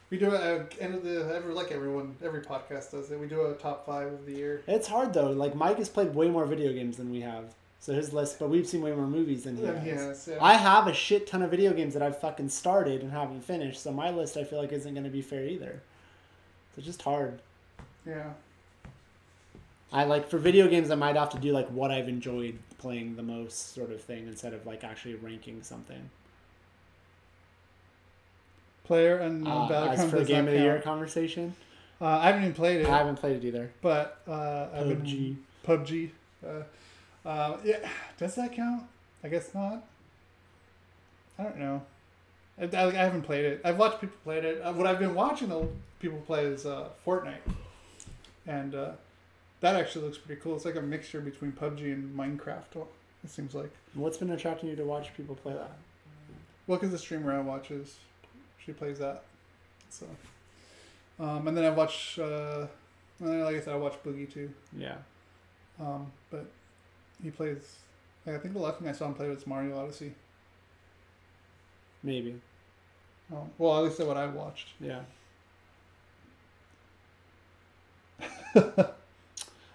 [SPEAKER 1] We do it at the end of every podcast does it. We do a top 5 of the year.
[SPEAKER 2] It's hard though. Mike has played way more video games than we have. So his list, but we've seen way more movies than he has.
[SPEAKER 1] Yeah.
[SPEAKER 2] I have a shit ton of video games that I've fucking started and haven't finished, so my list I feel like isn't going to be fair either. It's just hard.
[SPEAKER 1] Yeah.
[SPEAKER 2] For video games I might have to do what I've enjoyed playing the most sort of thing instead of actually ranking something.
[SPEAKER 1] Player and Battlegrounds.
[SPEAKER 2] As for the game of the year conversation,
[SPEAKER 1] I haven't even played it.
[SPEAKER 2] I haven't played it either.
[SPEAKER 1] But
[SPEAKER 2] PUBG.
[SPEAKER 1] Yeah, does that count? I guess not. I don't know. I haven't played it. I've watched people play it. What I've been watching people play is Fortnite, and that actually looks pretty cool. It's like a mixture between PUBG and Minecraft. It seems like.
[SPEAKER 2] What's been attracting you to watch people play that?
[SPEAKER 1] Well, because the streamer I watch she plays that. So, and then I watch. Like I said, I watch Boogie too.
[SPEAKER 2] Yeah.
[SPEAKER 1] But he plays. I think the last thing I saw him play was Mario Odyssey.
[SPEAKER 2] Maybe.
[SPEAKER 1] Well, at least that's what I watched.
[SPEAKER 2] Yeah.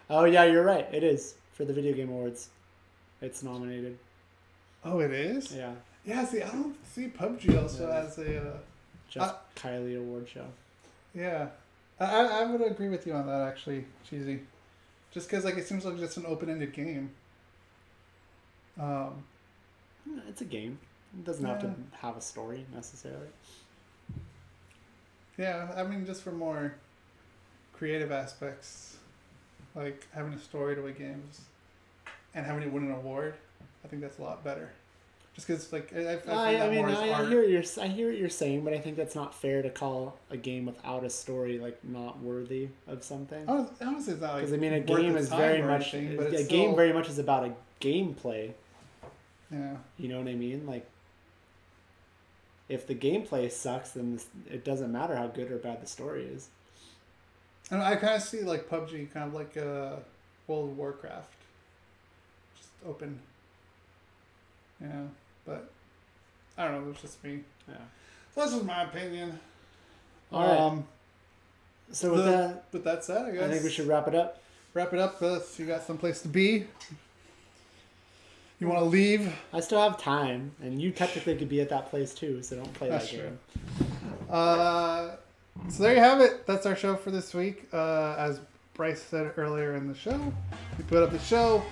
[SPEAKER 2] Oh yeah, you're right. It is for the Video Game Awards. It's nominated.
[SPEAKER 1] Oh, it is?
[SPEAKER 2] Yeah.
[SPEAKER 1] Yeah. See, I don't see PUBG also as a.
[SPEAKER 2] Just Kylie Award show.
[SPEAKER 1] Yeah, I would agree with you on that actually, Cheesy. Just because it seems like just an open-ended game.
[SPEAKER 2] It's a game. It doesn't have to have a story necessarily.
[SPEAKER 1] Yeah, I mean just for more creative aspects, like having a story to a game and having it win an award, I think that's a lot better. Just because, like, I
[SPEAKER 2] hear what you're saying, but I think that's not fair to call a game without a story like not worthy of something.
[SPEAKER 1] Honestly, it's not like,
[SPEAKER 2] because I mean, a game is very much game very much is about a gameplay.
[SPEAKER 1] Yeah.
[SPEAKER 2] You know what I mean? Like, if the gameplay sucks, then it doesn't matter how good or bad the story is.
[SPEAKER 1] And I kind of see like PUBG kind of like World of Warcraft, just open. Yeah, but I don't know. It's just me.
[SPEAKER 2] Yeah,
[SPEAKER 1] so that's just my opinion.
[SPEAKER 2] All right. So
[SPEAKER 1] with that said, I guess
[SPEAKER 2] I think we should wrap it up.
[SPEAKER 1] Wrap it up. So you got someplace to be. You want to leave?
[SPEAKER 2] I still have time, and you technically could be at that place too. So don't play that game.
[SPEAKER 1] So there you have it. That's our show for this week. As Bryce said earlier in the show, we put up the show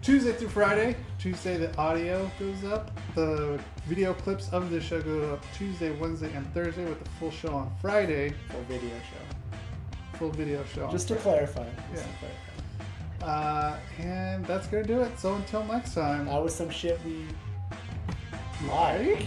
[SPEAKER 1] Tuesday through Friday. Tuesday the audio goes up. The video clips of the show go up Tuesday, Wednesday, and Thursday, with the full show on Friday.
[SPEAKER 2] Full video show.
[SPEAKER 1] Full video show.
[SPEAKER 2] Just to clarify.
[SPEAKER 1] And that's going to do it. So until next time.
[SPEAKER 2] That was some shit we like.